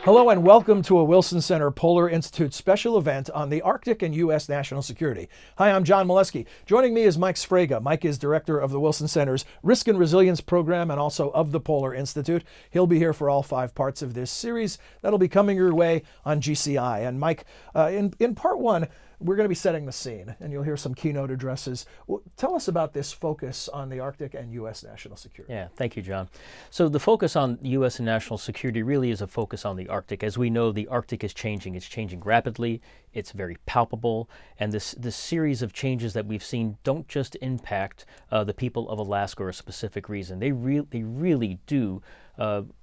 Hello and welcome to a Wilson Center Polar Institute special event on the Arctic and U.S. national security. Hi, I'm John Pawlowski. Joining me is Mike Sfraga. Mike is director of the Wilson Center's Risk and Resilience Program and also of the Polar Institute. He'll be here for all 5 parts of this series that'll be coming your way on GCI. And Mike, in part 1, we're going to be setting the scene, and you'll hear some keynote addresses. Well, tell us about this focus on the Arctic and U.S. national security. Yeah, thank you, John. So the focus on U.S. and national security really is a focus on the Arctic. As we know, the Arctic is changing. It's changing rapidly. It's very palpable. And this series of changes that we've seen don't just impact the people of Alaska or a specific reason. They really do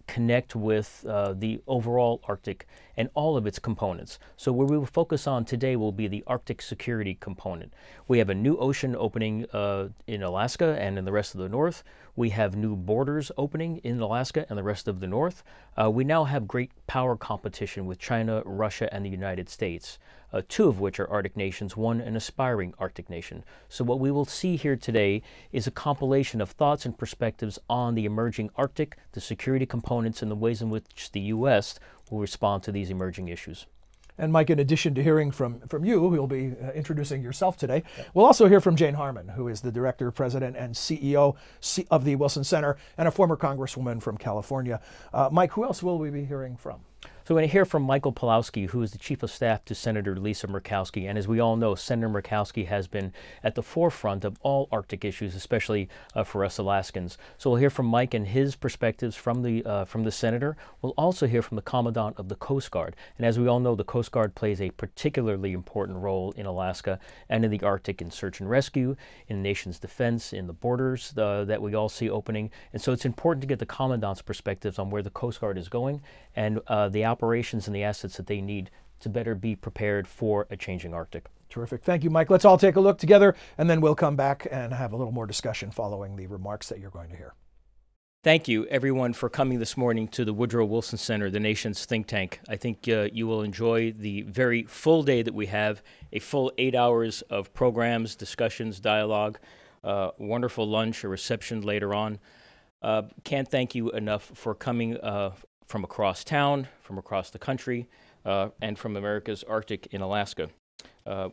connect with the overall Arctic and all of its components. So where we will focus on today will be the Arctic security component. We have a new ocean opening in Alaska and in the rest of the North. We have new borders opening in Alaska and the rest of the North. We now have great power competition with China, Russia, and the United States. 2 of which are Arctic nations, 1 an aspiring Arctic nation. So what we will see here today is a compilation of thoughts and perspectives on the emerging Arctic, the security components, and the ways in which the U.S. will respond to these emerging issues. And Mike, in addition to hearing from you, who'll be introducing yourself today, we'll also hear from Jane Harman, who is the Director, President, and CEO of the Wilson Center, and a former Congresswoman from California. Mike, who else will we be hearing from? So we're going to hear from Michael Pawlowski, who is the Chief of Staff to Senator Lease Murkowski. And as we all know, Senator Murkowski has been at the forefront of all Arctic issues, especially for us Alaskans. So we'll hear from Mike and his perspectives from the Senator. We'll also hear from the Commandant of the Coast Guard. And as we all know, the Coast Guard plays a particularly important role in Alaska and in the Arctic in search and rescue, in the nation's defense, in the borders that we all see opening. And so it's important to get the Commandant's perspectives on where the Coast Guard is going and the operations and the assets that they need to better be prepared for a changing Arctic. Terrific. Thank you, Mike. Let's all take a look together, and then we'll come back and have a little more discussion following the remarks that you're going to hear. Thank you, everyone, for coming this morning to the Woodrow Wilson Center, the nation's think tank. I think you will enjoy the very full day that we have, a full 8 hours of programs, discussions, dialogue, wonderful lunch, a reception later on. Can't thank you enough for coming from across town, from across the country, and from America's Arctic in Alaska.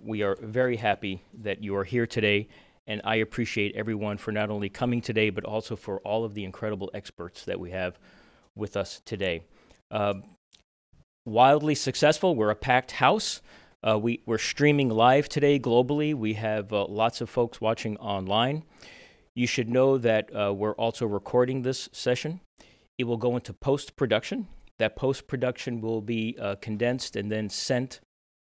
We are very happy that you are here today, and I appreciate everyone for not only coming today, but also for all of the incredible experts that we have with us today. Wildly successful. We're a packed house. We're streaming live today globally. We have lots of folks watching online. You should know that we're also recording this session. It will go into post-production. That post-production will be condensed and then sent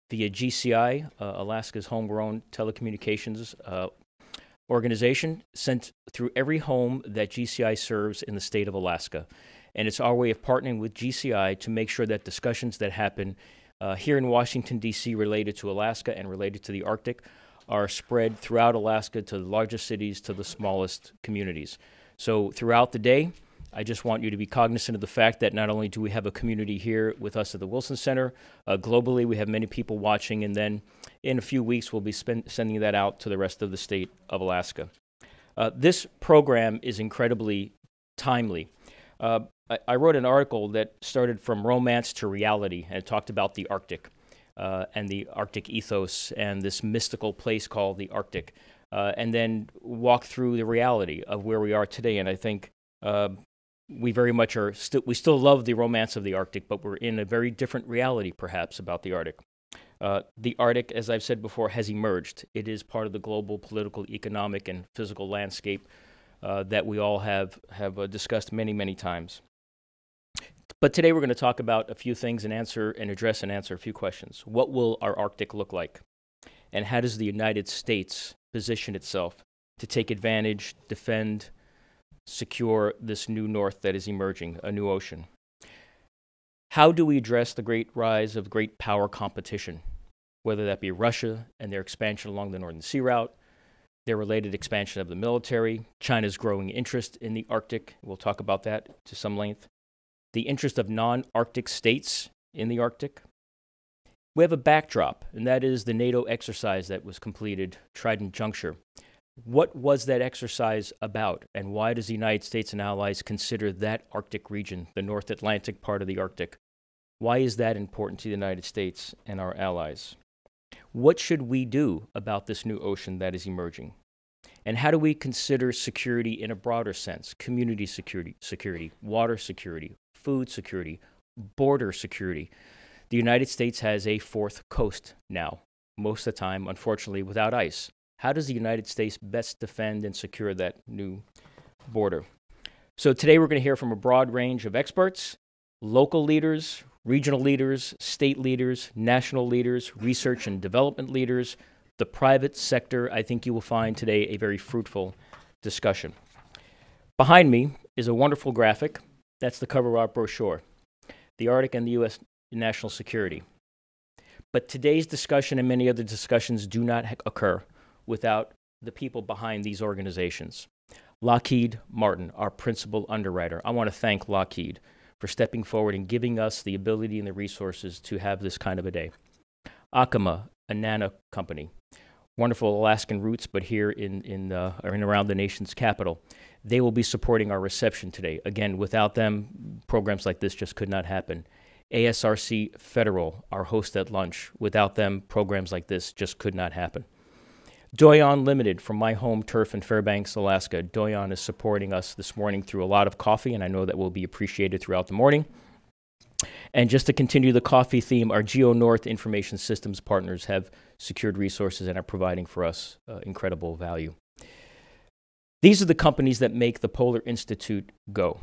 via GCI, Alaska's homegrown telecommunications organization, sent through every home that GCI serves in the state of Alaska. And it's our way of partnering with GCI to make sure that discussions that happen here in Washington, D.C. related to Alaska and related to the Arctic are spread throughout Alaska to the largest cities to the smallest communities. So throughout the day, I just want you to be cognizant of the fact that not only do we have a community here with us at the Wilson Center, globally we have many people watching, and then in a few weeks we'll be sending that out to the rest of the state of Alaska. This program is incredibly timely. I wrote an article that started from romance to reality, and it talked about the Arctic and the Arctic ethos and this mystical place called the Arctic, and then walked through the reality of where we are today. And I think we very much are we still love the romance of the Arctic, but we're in a very different reality, perhaps, about the Arctic. The Arctic, as I've said before, has emerged. It is part of the global political, economic, and physical landscape that we all have discussed many, many times. But today we're going to talk about a few things and address a few questions. What will our Arctic look like? And how does the United States position itself to take advantage, defend, secure this new North that is emerging, a new ocean? How do we address the great rise of great power competition, whether that be Russia and their expansion along the Northern Sea Route, their related expansion of the military, China's growing interest in the Arctic, we'll talk about that to some length, the interest of non-Arctic states in the Arctic. We have a backdrop, and that is the NATO exercise that was completed, Trident Juncture. What was that exercise about, and why does the United States and allies consider that Arctic region, the North Atlantic part of the Arctic, Why is that important to the United States and our allies? What should we do about this new ocean that is emerging? And how do we consider security in a broader sense? Community security, water security, food security, border security. The United States has a fourth coast now, most of the time, unfortunately, without ice. How does the United States best defend and secure that new border? So today we're going to hear from a broad range of experts, local leaders, regional leaders, state leaders, national leaders, research and development leaders, the private sector. I think you will find today a very fruitful discussion. Behind me is a wonderful graphic. That's the cover of our brochure, the Arctic and the U.S. national security. But today's discussion and many other discussions do not occur without the people behind these organizations. Lockheed Martin, our principal underwriter. I want to thank Lockheed for stepping forward and giving us the ability and the resources to have this kind of a day. Acoma, a nano company. Wonderful Alaskan roots, but here in around the nation's capital. They will be supporting our reception today. Again, without them, programs like this just could not happen. ASRC Federal, our host at lunch. Without them, programs like this just could not happen. Doyon Limited from my home turf in Fairbanks, Alaska. Doyon is supporting us this morning through a lot of coffee, and I know that will be appreciated throughout the morning. And just to continue the coffee theme, our GeoNorth Information Systems partners have secured resources and are providing for us incredible value. These are the companies that make the Polar Institute go.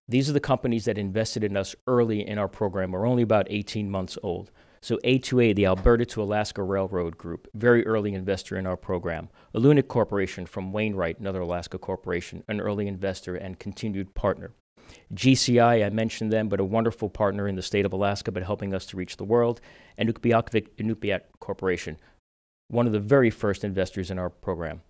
These are the companies that invested in us early in our program. We're only about 18 months old. So A2A, the Alberta to Alaska Railroad Group, very early investor in our program. Alunic Corporation from Wainwright, another Alaska corporation, an early investor and continued partner. GCI, I mentioned them, but a wonderful partner in the state of Alaska, but helping us to reach the world. And Inupiat Corporation, one of the very first investors in our program.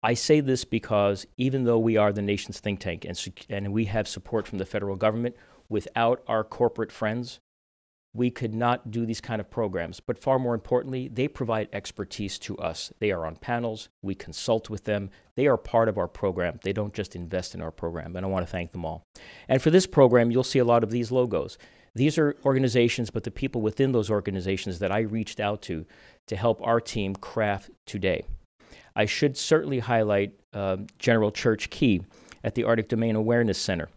I say this because even though we are the nation's think tank and we have support from the federal government, without our corporate friends, we could not do these kind of programs. But far more importantly, they provide expertise to us. They are on panels. We consult with them. They are part of our program. They don't just invest in our program, and I want to thank them all. And for this program, you'll see a lot of these logos. These are organizations, but the people within those organizations that I reached out to help our team craft today. I should certainly highlight General Church Key at the Arctic Domain Awareness Center.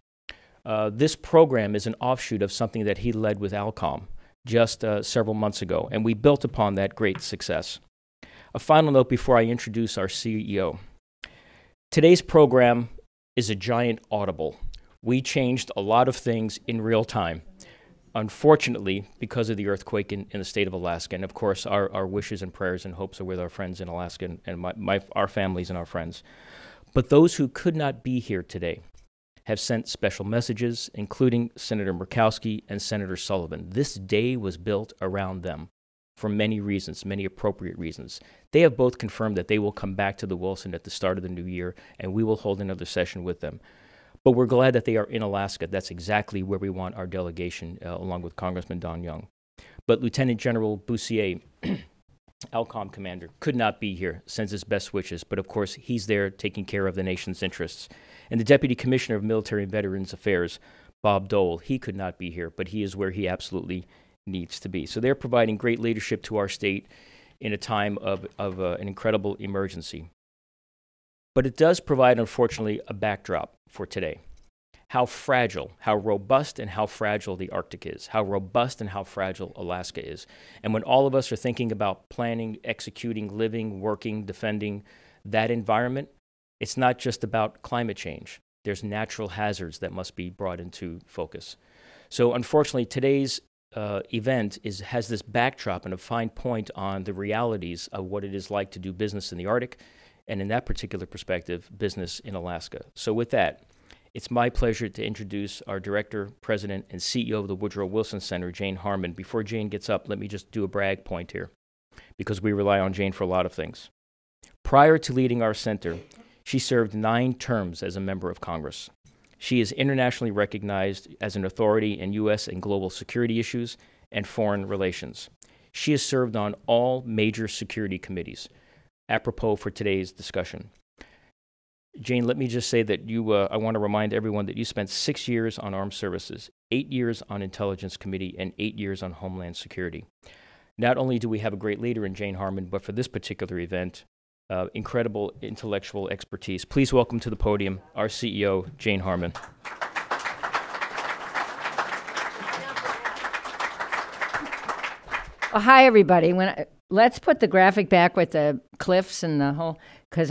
This program is an offshoot of something that he led with ALCOM just several months ago, and we built upon that great success. A final note before I introduce our CEO. Today's program is a giant audible. We changed a lot of things in real time, unfortunately, because of the earthquake in the state of Alaska. And of course, our wishes and prayers and hopes are with our friends in Alaska and our families and our friends. But those who could not be here today have sent special messages, including Senator Murkowski and Senator Sullivan. This day was built around them for many reasons, many appropriate reasons. They have both confirmed that they will come back to the Wilson at the start of the new year, and we will hold another session with them. But we're glad that they are in Alaska. That's exactly where we want our delegation, along with Congressman Don Young. But Lieutenant General Bussier, ALCOM commander, could not be here, sends his best wishes, but of course he's there taking care of the nation's interests. And the Deputy Commissioner of Military and Veterans Affairs, Bob Dole, he could not be here, but he is where he absolutely needs to be. So they're providing great leadership to our state in a time of an incredible emergency. But it does provide, unfortunately, a backdrop for today. How fragile, how robust and how fragile the Arctic is, how robust and how fragile Alaska is. And when all of us are thinking about planning, executing, living, working, defending that environment, it's not just about climate change. There's natural hazards that must be brought into focus. So unfortunately, today's event has this backdrop and a fine point on the realities of what it is like to do business in the Arctic, and in that particular perspective, business in Alaska. So with that, it's my pleasure to introduce our Director, President, and CEO of the Woodrow Wilson Center, Jane Harman. Before Jane gets up, let me just do a brag point here, because we rely on Jane for a lot of things. Prior to leading our center, she served 9 terms as a member of Congress. She is internationally recognized as an authority in U.S. and global security issues and foreign relations. She has served on all major security committees, apropos for today's discussion. Jane, let me just say that I want to remind everyone that you spent 6 years on Armed Services, 8 years on Intelligence Committee, and 8 years on Homeland Security. Not only do we have a great leader in Jane Harman, but for this particular event, incredible intellectual expertise. Please welcome to the podium our CEO, Jane Harman. Well, hi, everybody. Let's put the graphic back with the cliffs and the whole, because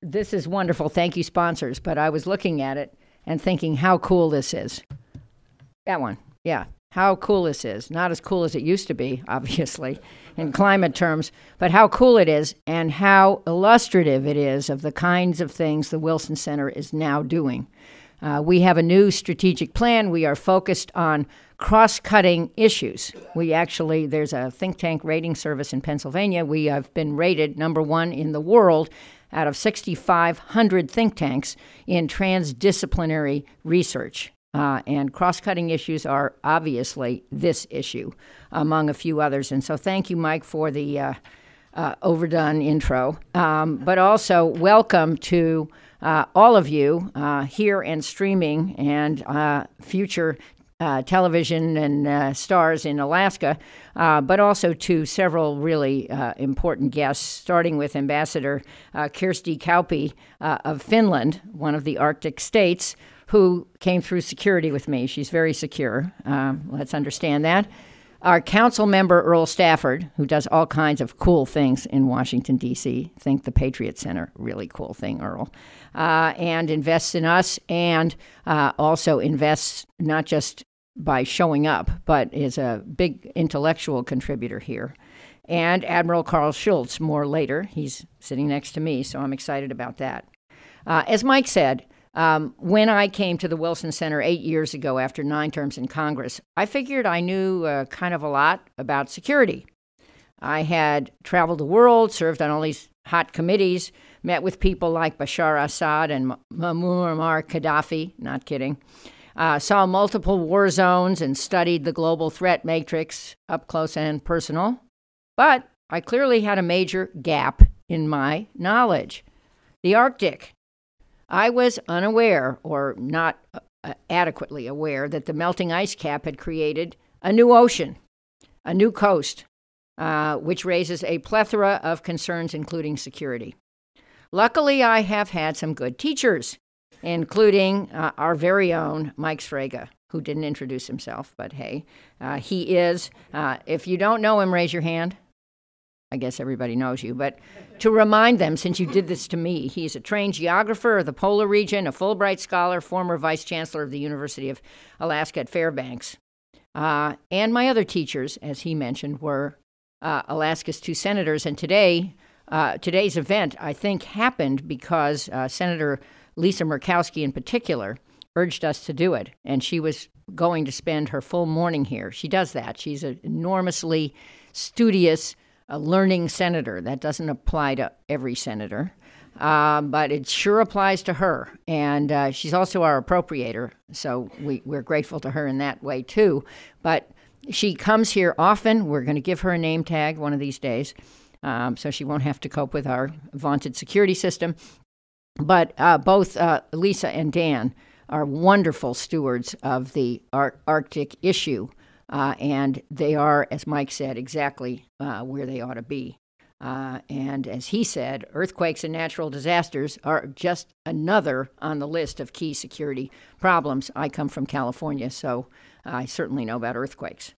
this is wonderful. Thank you, sponsors. But I was looking at it and thinking how cool this is. That one, yeah. How cool this is. Not as cool as it used to be, obviously, in climate terms, but how cool it is and how illustrative it is of the kinds of things the Wilson Center is now doing. We have a new strategic plan. We are focused on cross-cutting issues. There's a think tank rating service in Pennsylvania. We have been rated #1 in the world out of 6,500 think tanks in transdisciplinary research. And cross-cutting issues are obviously this issue, among a few others. And so thank you, Mike, for the overdone intro. But also welcome to all of you here and streaming and future television and stars in Alaska, but also to several really important guests, starting with Ambassador Kirsti Kauppi of Finland, one of the Arctic states, who came through security with me. She's very secure. Let's understand that. Our council member, Earl Stafford, who does all kinds of cool things in Washington, D.C. Think the Patriot Center, really cool thing, Earl. And invests in us and also invests not just by showing up, but is a big intellectual contributor here. And Admiral Karl Schultz, more later. He's sitting next to me, so I'm excited about that. As Mike said, when I came to the Wilson Center 8 years ago after 9 terms in Congress, I figured I knew kind of a lot about security. I had traveled the world, served on all these hot committees, met with people like Bashar Assad and Muammar Gaddafi, not kidding, saw multiple war zones and studied the global threat matrix up close and personal. But I clearly had a major gap in my knowledge. The Arctic. I was unaware, or not adequately aware, that the melting ice cap had created a new ocean, a new coast, which raises a plethora of concerns, including security. Luckily, I have had some good teachers, including our very own Mike Sfraga, who didn't introduce himself, but hey, he is. If you don't know him, raise your hand. I guess everybody knows you, but to remind them, since you did this to me, he's a trained geographer of the polar region, a Fulbright scholar, former vice chancellor of the University of Alaska at Fairbanks. And my other teachers, as he mentioned, were Alaska's 2 senators. And today's event, I think, happened because Senator Lease Murkowski in particular urged us to do it. And she was going to spend her full morning here. She does that. She's an enormously studious, a learning senator. That doesn't apply to every senator, but it sure applies to her. And she's also our appropriator, so we're grateful to her in that way, too. But she comes here often. We're going to give her a name tag one of these days, so she won't have to cope with our vaunted security system. But both Lisa and Dan are wonderful stewards of the Arctic issue. And they are, as Mike said, exactly where they ought to be. And as he said, earthquakes and natural disasters are just another on the list of key security problems. I come from California, so I certainly know about earthquakes.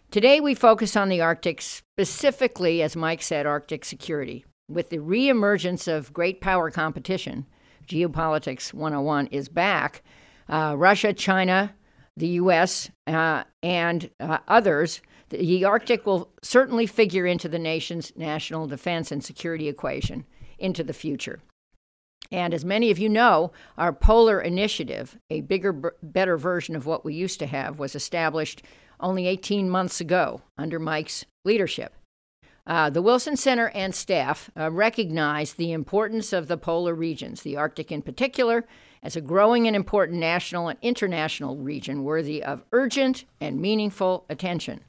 Today we focus on the Arctic, specifically, as Mike said, Arctic security. With the reemergence of great power competition, Geopolitics 101 is back. Russia, China, the U.S., and others, the Arctic will certainly figure into the nation's national defense and security equation into the future. And as many of you know, our Polar Initiative, a bigger, better version of what we used to have, was established only 18 months ago under Mike's leadership. The Wilson Center and staff recognize the importance of the polar regions, the Arctic in particular, as a growing and important national and international region worthy of urgent and meaningful attention.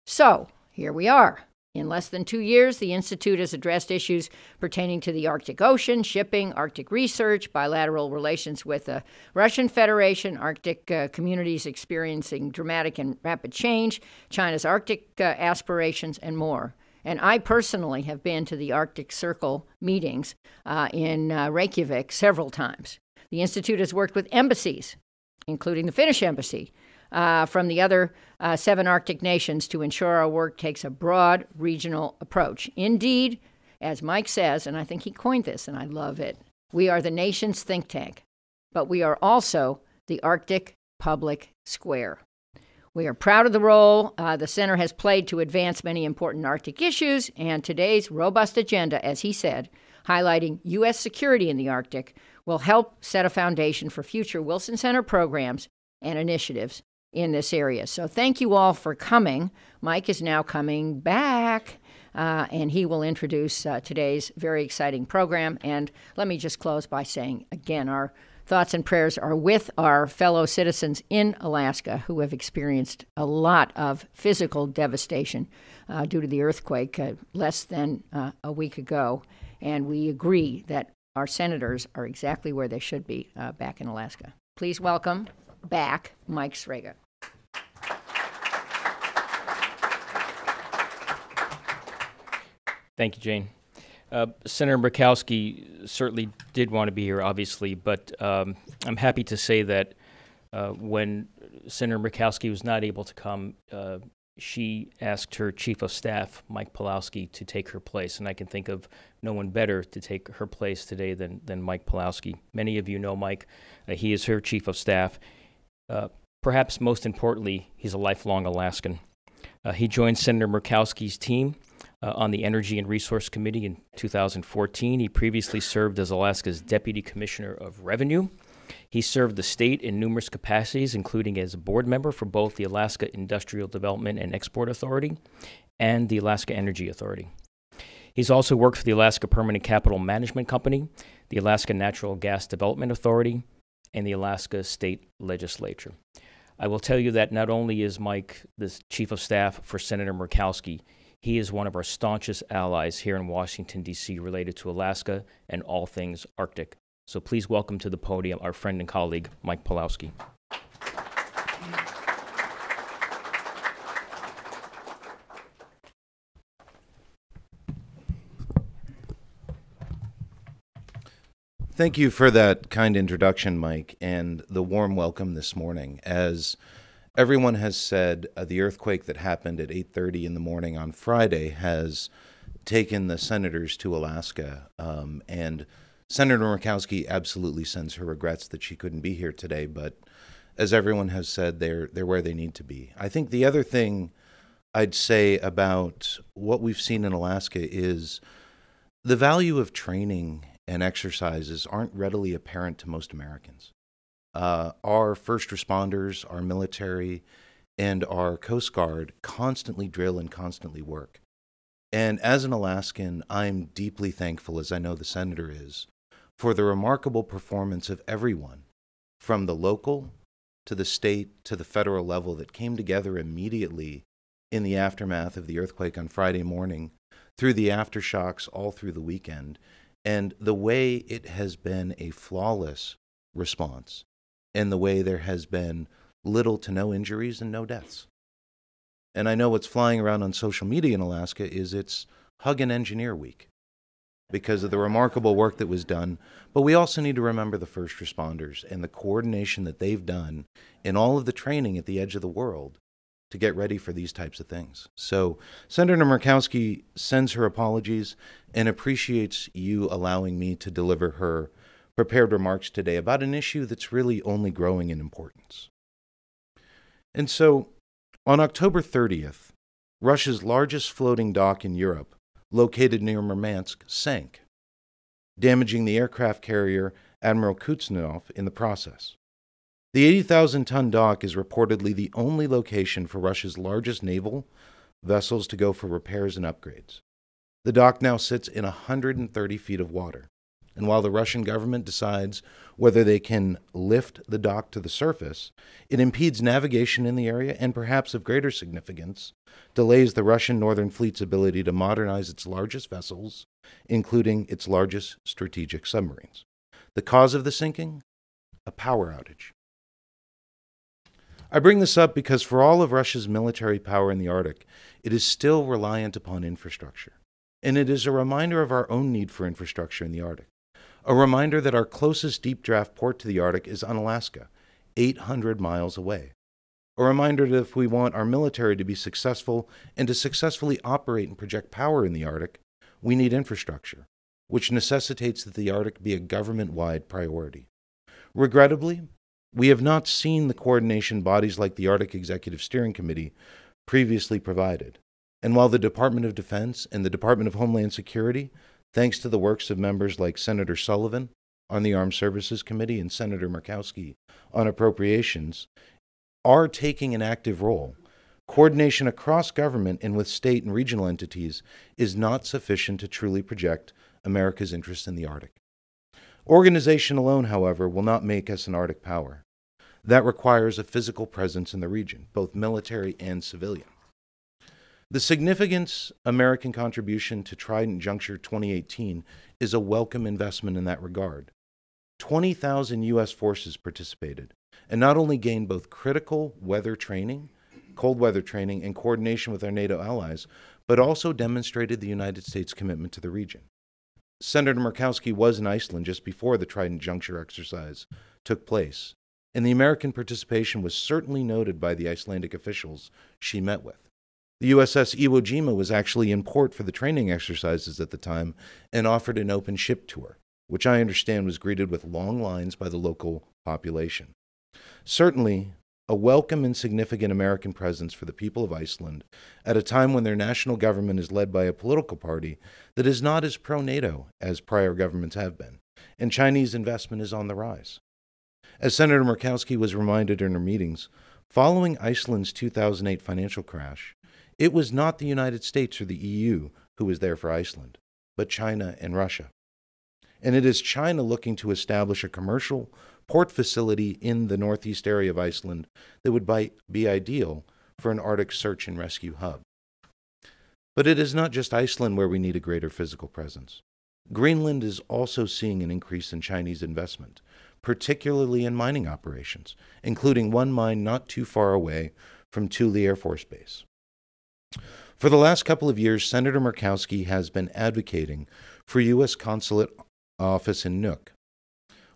So, here we are. In less than 2 years, the Institute has addressed issues pertaining to the Arctic Ocean, shipping, Arctic research, bilateral relations with the Russian Federation, Arctic communities experiencing dramatic and rapid change, China's Arctic aspirations, and more. And I personally have been to the Arctic Circle meetings in Reykjavik several times. The Institute has worked with embassies, including the Finnish embassy, from the other 7 Arctic nations to ensure our work takes a broad regional approach. Indeed, as Mike says, and I think he coined this, and I love it, we are the nation's think tank, but we are also the Arctic public square. We are proud of the role the Center has played to advance many important Arctic issues, and today's robust agenda, as he said, highlighting U.S. security in the Arctic, will help set a foundation for future Wilson Center programs and initiatives in this area. So thank you all for coming. Mike is now coming back, and he will introduce today's very exciting program. And let me just close by saying, again, our thoughts and prayers are with our fellow citizens in Alaska who have experienced a lot of physical devastation due to the earthquake less than a week ago. And we agree that our senators are exactly where they should be back in Alaska. Please welcome back Mike Sfraga. Thank you, Jane. Senator Murkowski certainly did want to be here, obviously, but I'm happy to say that when Senator Murkowski was not able to come, she asked her Chief of Staff, Mike Pawlowski, to take her place, and I can think of no one better to take her place today than Mike Pawlowski. Many of you know Mike. He is her Chief of Staff. Perhaps most importantly, he's a lifelong Alaskan. He joined Senator Murkowski's team on the Energy and Resource Committee in 2014. He previously served as Alaska's Deputy Commissioner of Revenue. He served the state in numerous capacities, including as a board member for both the Alaska Industrial Development and Export Authority and the Alaska Energy Authority. He's also worked for the Alaska Permanent Capital Management Company, the Alaska Natural Gas Development Authority, and the Alaska State Legislature. I will tell you that not only is Mike the Chief of Staff for Senator Murkowski, he is one of our staunchest allies here in Washington, D.C. related to Alaska and all things Arctic. So please welcome to the podium our friend and colleague, Mike Pawlowski. Thank you for that kind introduction, Mike, and the warm welcome this morning. As everyone has said, the earthquake that happened at 8:30 in the morning on Friday has taken the senators to Alaska, and Senator Murkowski absolutely sends her regrets that she couldn't be here today, but as everyone has said, they're where they need to be. I think the other thing I'd say about what we've seen in Alaska is the value of training and exercises aren't readily apparent to most Americans. Our first responders, our military, and our Coast Guard constantly drill and constantly work. And as an Alaskan, I'm deeply thankful, as I know the Senator is, for the remarkable performance of everyone, from the local to the state to the federal level, that came together immediately in the aftermath of the earthquake on Friday morning, through the aftershocks all through the weekend, and the way it has been a flawless response, and the way there has been little to no injuries and no deaths. And I know what's flying around on social media in Alaska is it's Hug and Engineer Week because of the remarkable work that was done. But we also need to remember the first responders and the coordination that they've done in all of the training at the edge of the world to get ready for these types of things. So Senator Murkowski sends her apologies and appreciates you allowing me to deliver her prepared remarks today about an issue that's really only growing in importance. And so, on October 30th, Russia's largest floating dock in Europe, located near Murmansk, sank, damaging the aircraft carrier Admiral Kuznetsov in the process. The 80,000-ton dock is reportedly the only location for Russia's largest naval vessels to go for repairs and upgrades. The dock now sits in 130 feet of water. And while the Russian government decides whether they can lift the dock to the surface, it impedes navigation in the area and, perhaps of greater significance, delays the Russian Northern Fleet's ability to modernize its largest vessels, including its largest strategic submarines. The cause of the sinking? A power outage. I bring this up because for all of Russia's military power in the Arctic, it is still reliant upon infrastructure. And it is a reminder of our own need for infrastructure in the Arctic. A reminder that our closest deep draft port to the Arctic is Unalaska, 800 miles away. A reminder that if we want our military to be successful and to successfully operate and project power in the Arctic, we need infrastructure, which necessitates that the Arctic be a government-wide priority. Regrettably, we have not seen the coordination bodies like the Arctic Executive Steering Committee previously provided. And while the Department of Defense and the Department of Homeland Security, thanks to the works of members like Senator Sullivan on the Armed Services Committee and Senator Murkowski on appropriations, are taking an active role, coordination across government and with state and regional entities is not sufficient to truly project America's interest in the Arctic. Organization alone, however, will not make us an Arctic power. That requires a physical presence in the region, both military and civilian. The significant American contribution to Trident Juncture 2018 is a welcome investment in that regard. 20,000 U.S. forces participated and not only gained both critical weather training, cold weather training, and coordination with our NATO allies, but also demonstrated the United States' commitment to the region. Senator Murkowski was in Iceland just before the Trident Juncture exercise took place, and the American participation was certainly noted by the Icelandic officials she met with. The USS Iwo Jima was actually in port for the training exercises at the time and offered an open ship tour, which I understand was greeted with long lines by the local population. Certainly, a welcome and significant American presence for the people of Iceland at a time when their national government is led by a political party that is not as pro-NATO as prior governments have been, and Chinese investment is on the rise. As Senator Murkowski was reminded in her meetings, following Iceland's 2008 financial crash, it was not the United States or the EU who was there for Iceland, but China and Russia. And it is China looking to establish a commercial port facility in the northeast area of Iceland that would be ideal for an Arctic search and rescue hub. But it is not just Iceland where we need a greater physical presence. Greenland is also seeing an increase in Chinese investment, particularly in mining operations, including one mine not too far away from Thule Air Force Base. For the last couple of years, Senator Murkowski has been advocating for U.S. consulate office in Nuuk.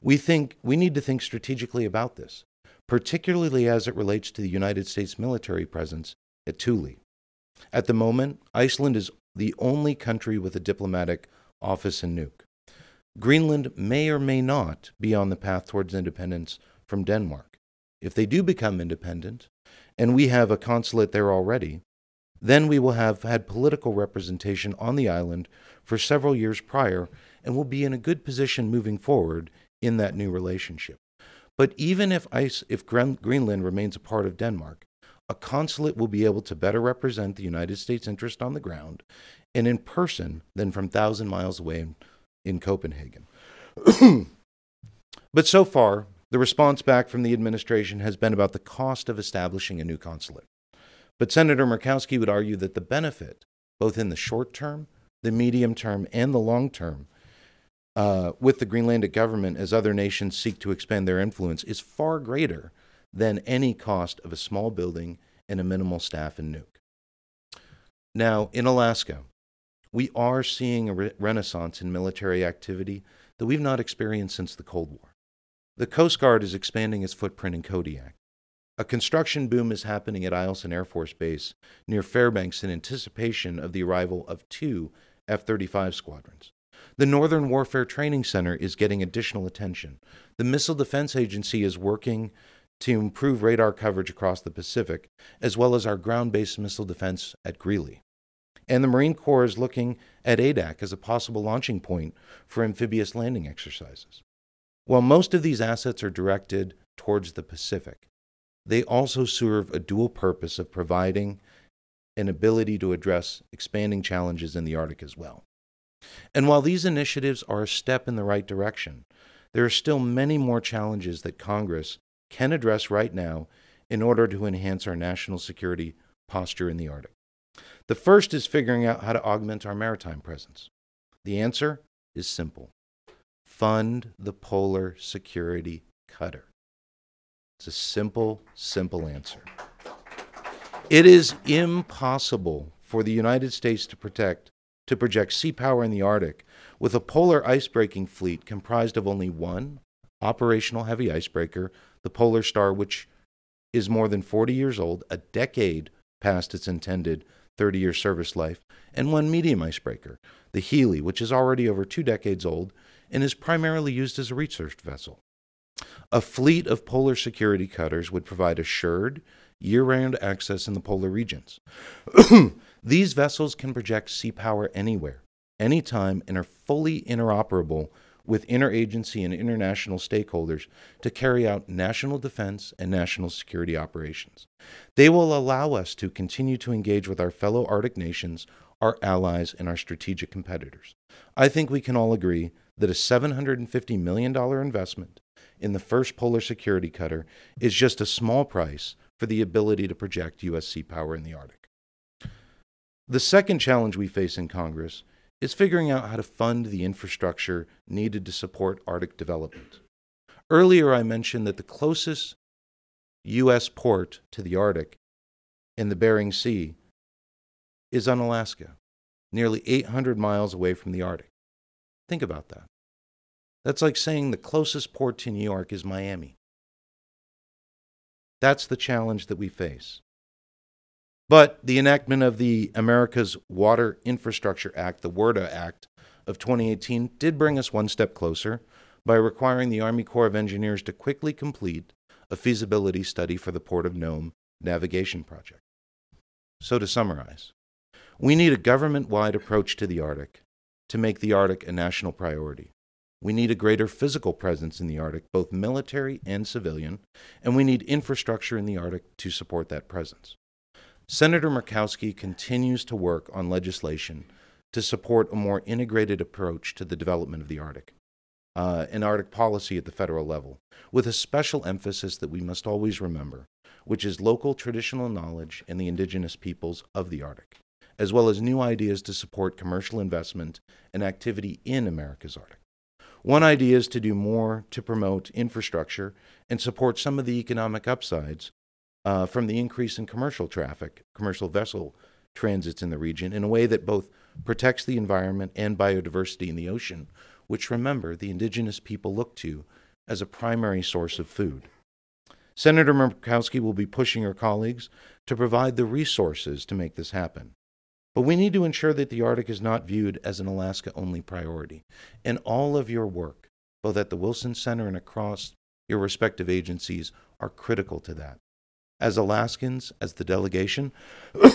We think we need to think strategically about this, particularly as it relates to the United States military presence at Thule. At the moment, Iceland is the only country with a diplomatic office in Nuuk. Greenland may or may not be on the path towards independence from Denmark. If they do become independent, and we have a consulate there already, then we will have had political representation on the island for several years prior and will be in a good position moving forward in that new relationship. But even if Greenland remains a part of Denmark, a consulate will be able to better represent the United States' interest on the ground and in person than from 1,000 miles away in Copenhagen. But so far, the response back from the administration has been about the cost of establishing a new consulate. But Senator Murkowski would argue that the benefit, both in the short term, the medium term, and the long term, with the Greenlandic government as other nations seek to expand their influence, is far greater than any cost of a small building and a minimal staff in Nuuk. Now, in Alaska, we are seeing a renaissance in military activity that we've not experienced since the Cold War. The Coast Guard is expanding its footprint in Kodiak. A construction boom is happening at Eielson Air Force Base near Fairbanks in anticipation of the arrival of 2 F-35 squadrons. The Northern Warfare Training Center is getting additional attention. The Missile Defense Agency is working to improve radar coverage across the Pacific, as well as our ground-based missile defense at Greeley. And the Marine Corps is looking at ADAC as a possible launching point for amphibious landing exercises. While most of these assets are directed towards the Pacific, they also serve a dual purpose of providing an ability to address expanding challenges in the Arctic as well. And while these initiatives are a step in the right direction, there are still many more challenges that Congress can address right now in order to enhance our national security posture in the Arctic. The first is figuring out how to augment our maritime presence. The answer is simple. Fund the Polar Security Cutter. It's a simple, simple answer. It is impossible for the United States to project sea power in the Arctic with a polar icebreaking fleet comprised of only one operational heavy icebreaker, the Polar Star, which is more than 40 years old, a decade past its intended 30-year service life, and one medium icebreaker, the Healy, which is already over 2 decades old and is primarily used as a research vessel. A fleet of polar security cutters would provide assured, year-round access in the polar regions. These vessels can project sea power anywhere, anytime, and are fully interoperable with interagency and international stakeholders to carry out national defense and national security operations. They will allow us to continue to engage with our fellow Arctic nations, our allies, and our strategic competitors. I think we can all agree that a $750 million investment in the first polar security cutter is just a small price for the ability to project U.S. sea power in the Arctic. The second challenge we face in Congress is figuring out how to fund the infrastructure needed to support Arctic development. Earlier, I mentioned that the closest U.S. port to the Arctic in the Bering Sea is on Alaska, nearly 800 miles away from the Arctic. Think about that. That's like saying the closest port to New York is Miami. That's the challenge that we face. But the enactment of the America's Water Infrastructure Act, the WRDA Act of 2018, did bring us one step closer by requiring the Army Corps of Engineers to quickly complete a feasibility study for the Port of Nome navigation project. So to summarize, we need a government-wide approach to the Arctic to make the Arctic a national priority. We need a greater physical presence in the Arctic, both military and civilian, and we need infrastructure in the Arctic to support that presence. Senator Murkowski continues to work on legislation to support a more integrated approach to the development of the Arctic, and Arctic policy at the federal level, with a special emphasis that we must always remember, which is local traditional knowledge and the indigenous peoples of the Arctic, as well as new ideas to support commercial investment and activity in America's Arctic. One idea is to do more to promote infrastructure and support some of the economic upsides from the increase in commercial traffic, commercial vessel transits in the region, in a way that both protects the environment and biodiversity in the ocean, which, remember, the indigenous people look to as a primary source of food. Senator Murkowski will be pushing her colleagues to provide the resources to make this happen. But we need to ensure that the Arctic is not viewed as an Alaska-only priority. And all of your work, both at the Wilson Center and across your respective agencies, are critical to that. As Alaskans, as the delegation,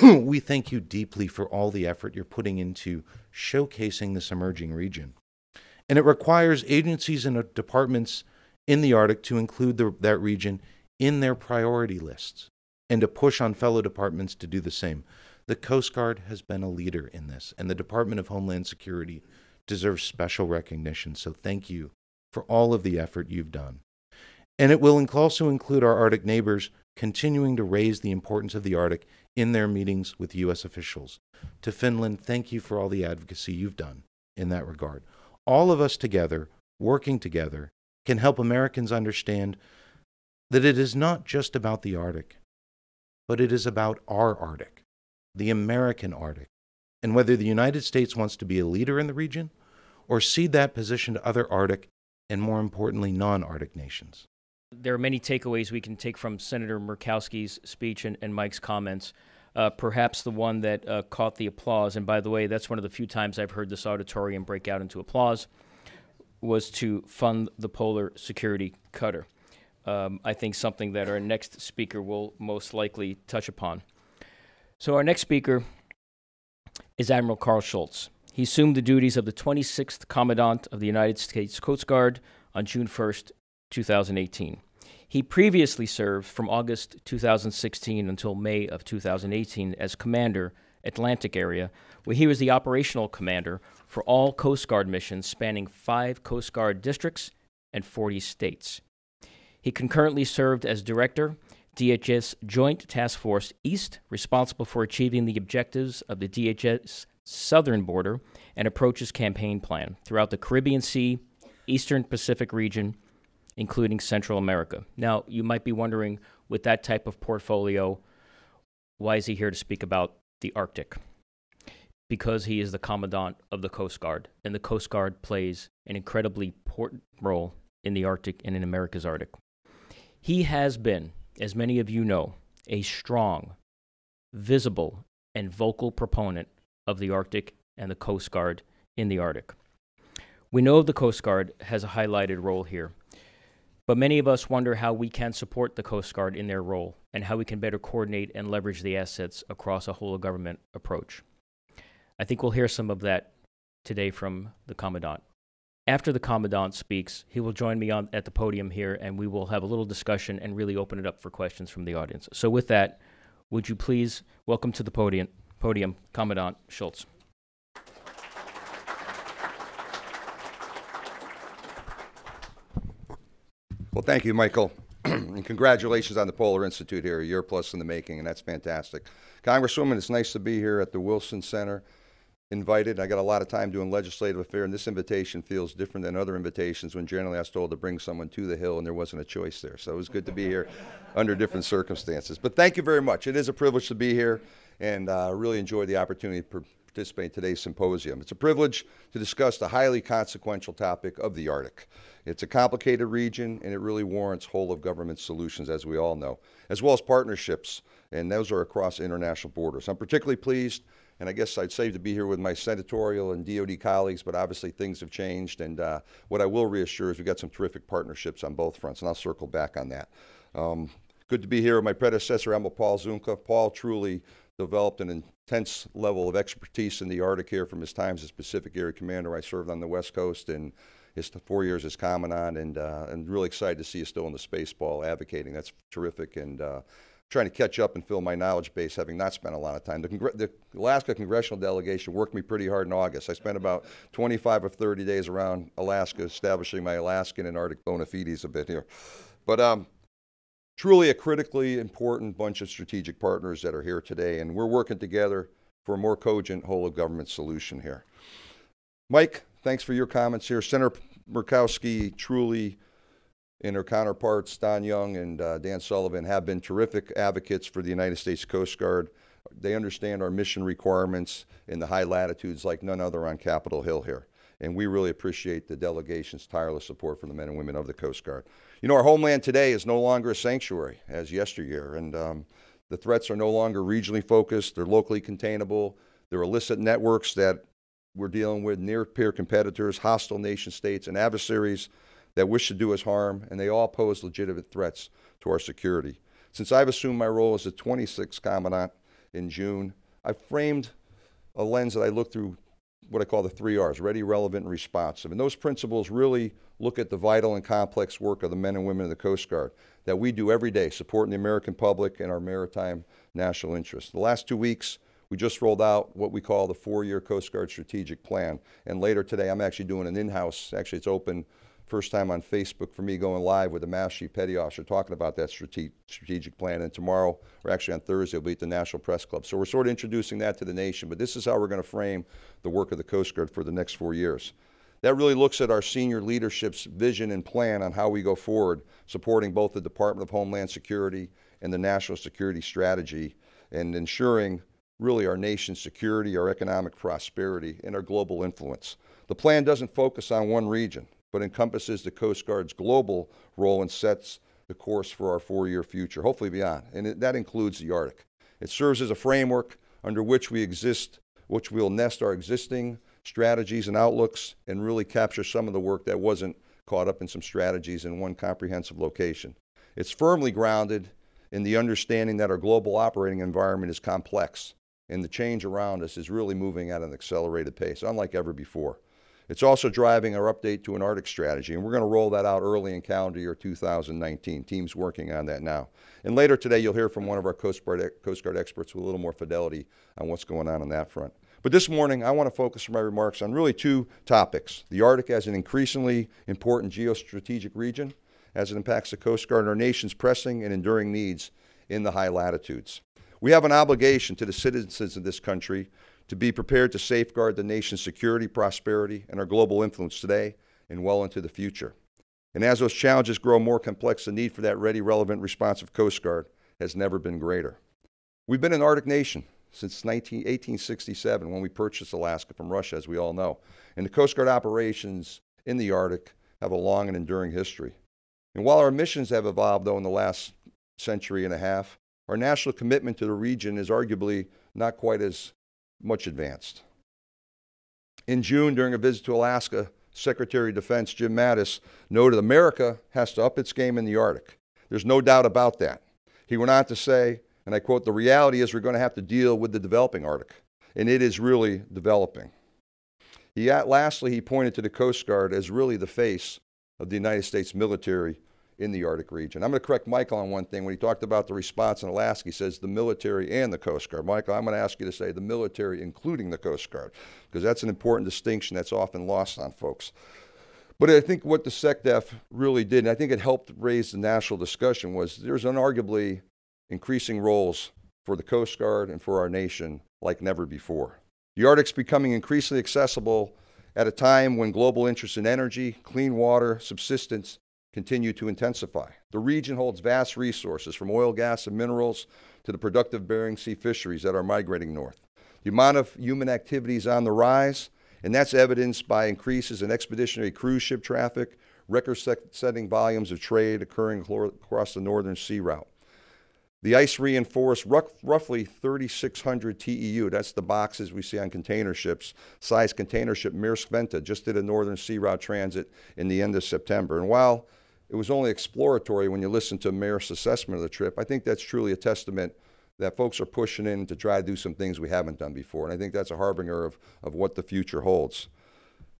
we thank you deeply for all the effort you're putting into showcasing this emerging region. And it requires agencies and departments in the Arctic to include that region in their priority lists and to push on fellow departments to do the same. The Coast Guard has been a leader in this, and the Department of Homeland Security deserves special recognition. So thank you for all of the effort you've done. And it will also include our Arctic neighbors continuing to raise the importance of the Arctic in their meetings with U.S. officials. To Finland, thank you for all the advocacy you've done in that regard. All of us together, working together, can help Americans understand that it is not just about the Arctic, but it is about our Arctic, the American Arctic, and whether the United States wants to be a leader in the region or cede that position to other Arctic and, more importantly, non-Arctic nations. There are many takeaways we can take from Senator Murkowski's speech and Mike's comments. Perhaps the one that caught the applause, and by the way, that's one of the few times I've heard this auditorium break out into applause, was to fund the Polar Security Cutter. I think something that our next speaker will most likely touch upon. So our next speaker is Admiral Karl Schultz. He assumed the duties of the 26th Commandant of the United States Coast Guard on June 1st, 2018. He previously served from August 2016 until May of 2018 as commander Atlantic area, where he was the operational commander for all Coast Guard missions spanning 5 Coast Guard districts and 40 states. He concurrently served as director, DHS Joint Task Force East, responsible for achieving the objectives of the DHS southern border and approaches campaign plan throughout the Caribbean Sea, Eastern Pacific region, including Central America. Now, you might be wondering, with that type of portfolio, why is he here to speak about the Arctic? Because he is the Commandant of the Coast Guard, and the Coast Guard plays an incredibly important role in the Arctic and in America's Arctic. He has been, as many of you know, a strong, visible, and vocal proponent of the Arctic and the Coast Guard in the Arctic. We know the Coast Guard has a highlighted role here, but many of us wonder how we can support the Coast Guard in their role and how we can better coordinate and leverage the assets across a whole-of-government approach. I think we'll hear some of that today from the Commandant. After the Commandant speaks, he will join me at the podium here, and we will have a little discussion and really open it up for questions from the audience. So with that, would you please welcome to the podium Commandant Schultz. Well, thank you, Michael, and congratulations on the Polar Institute here, a year plus in the making, and that's fantastic. Congresswoman, it's nice to be here at the Wilson Center. Invited. I got a lot of time doing legislative affairs, and this invitation feels different than other invitations when generally I was told to bring someone to the Hill and there wasn't a choice there. So it was good to be here under different circumstances. But thank you very much. It is a privilege to be here, and I really enjoyed the opportunity to participate in today's symposium. It's a privilege to discuss the highly consequential topic of the Arctic. It's a complicated region, and it really warrants whole-of-government solutions, as we all know, as well as partnerships, and those are across international borders. I'm particularly pleased, and I guess I'd say to be here with my senatorial and DOD colleagues, but obviously things have changed, and what I will reassure is we've got some terrific partnerships on both fronts, and I'll circle back on that. Good to be here with my predecessor, Admiral Paul. Paul truly developed an intense level of expertise in the Arctic here from his times as Pacific Area Commander. I served on the West Coast and his 4 years as Commandant, and really excited to see you still in the space ball advocating. That's terrific, and trying to catch up and fill my knowledge base, having not spent a lot of time. The Alaska Congressional Delegation worked me pretty hard in August. I spent about 25 or 30 days around Alaska, establishing my Alaskan and Arctic bona fides a bit here. But truly a critically important bunch of strategic partners that are here today, and we're working together for a more cogent whole-of-government solution here. Mike, thanks for your comments here. Senator Murkowski truly, and her counterparts, Don Young and Dan Sullivan, have been terrific advocates for the United States Coast Guard. They understand our mission requirements in the high latitudes like none other on Capitol Hill here. And we really appreciate the delegation's tireless support for the men and women of the Coast Guard. You know, our homeland today is no longer a sanctuary as yesteryear, and the threats are no longer regionally focused. They're locally containable. They're illicit networks that we're dealing with, near-peer competitors, hostile nation states, and adversaries that wish to do us harm, and they all pose legitimate threats to our security. Since I've assumed my role as the 26th Commandant in June, I've framed a lens that I look through what I call the 3 R's, ready, relevant, and responsive. And those principles really look at the vital and complex work of the men and women of the Coast Guard that we do every day, supporting the American public and our maritime national interests. The last 2 weeks, we just rolled out what we call the 4-year Coast Guard strategic plan. And later today, I'm actually doing an in-house, actually it's open, first time on Facebook for me, going live with the Master Chief Petty Officer talking about that strategic plan. And tomorrow, or actually on Thursday, we'll be at the National Press Club. So we're sort of introducing that to the nation, but this is how we're going to frame the work of the Coast Guard for the next 4 years. That really looks at our senior leadership's vision and plan on how we go forward, supporting both the Department of Homeland Security and the National Security Strategy, and ensuring really our nation's security, our economic prosperity, and our global influence. The plan doesn't focus on one region, but encompasses the Coast Guard's global role and sets the course for our 4-year future, hopefully beyond, and that includes the Arctic. It serves as a framework under which we exist, which we'll nest our existing strategies and outlooks and really capture some of the work that wasn't caught up in some strategies in one comprehensive location. It's firmly grounded in the understanding that our global operating environment is complex and the change around us is really moving at an accelerated pace, unlike ever before. It's also driving our update to an Arctic strategy, and we're going to roll that out early in calendar year 2019. Teams working on that now. And later today, you'll hear from one of our Coast Guard experts with a little more fidelity on what's going on that front. But this morning, I want to focus my remarks on really two topics: the Arctic as an increasingly important geostrategic region, as it impacts the Coast Guard and our nation's pressing and enduring needs in the high latitudes. We have an obligation to the citizens of this country to be prepared to safeguard the nation's security, prosperity, and our global influence today and well into the future. And as those challenges grow more complex, the need for that ready, relevant, responsive Coast Guard has never been greater. We've been an Arctic nation since 1867, when we purchased Alaska from Russia, as we all know. And the Coast Guard operations in the Arctic have a long and enduring history. And while our missions have evolved, though, in the last century and a half, our national commitment to the region is arguably not quite as much advanced. In June, during a visit to Alaska, Secretary of Defense Jim Mattis noted America has to up its game in the Arctic. There's no doubt about that. He went on to say, and I quote, "The reality is we're going to have to deal with the developing Arctic, and it is really developing." Lastly, he pointed to the Coast Guard as really the face of the United States military in the Arctic region. I'm going to correct Michael on one thing. When he talked about the response in Alaska, he says the military and the Coast Guard. Michael, I'm going to ask you to say the military including the Coast Guard, because that's an important distinction that's often lost on folks. But I think what the SecDef really did, and I think it helped raise the national discussion, was there's unarguably increasing roles for the Coast Guard and for our nation like never before. The Arctic's becoming increasingly accessible at a time when global interests in energy, clean water, subsistence continue to intensify. The region holds vast resources, from oil, gas, and minerals to the productive Bering Sea fisheries that are migrating north. The amount of human activity is on the rise, and that's evidenced by increases in expeditionary cruise ship traffic, record-setting volumes of trade occurring across the northern sea route. The ice reinforced roughly 3,600 TEU, that's the boxes we see on container ships, size container ship Maersk Venta just did a northern sea route transit in the end of September. And while it was only exploratory when you listen to Maersk's assessment of the trip, I think that's truly a testament that folks are pushing in to try to do some things we haven't done before. And I think that's a harbinger of what the future holds.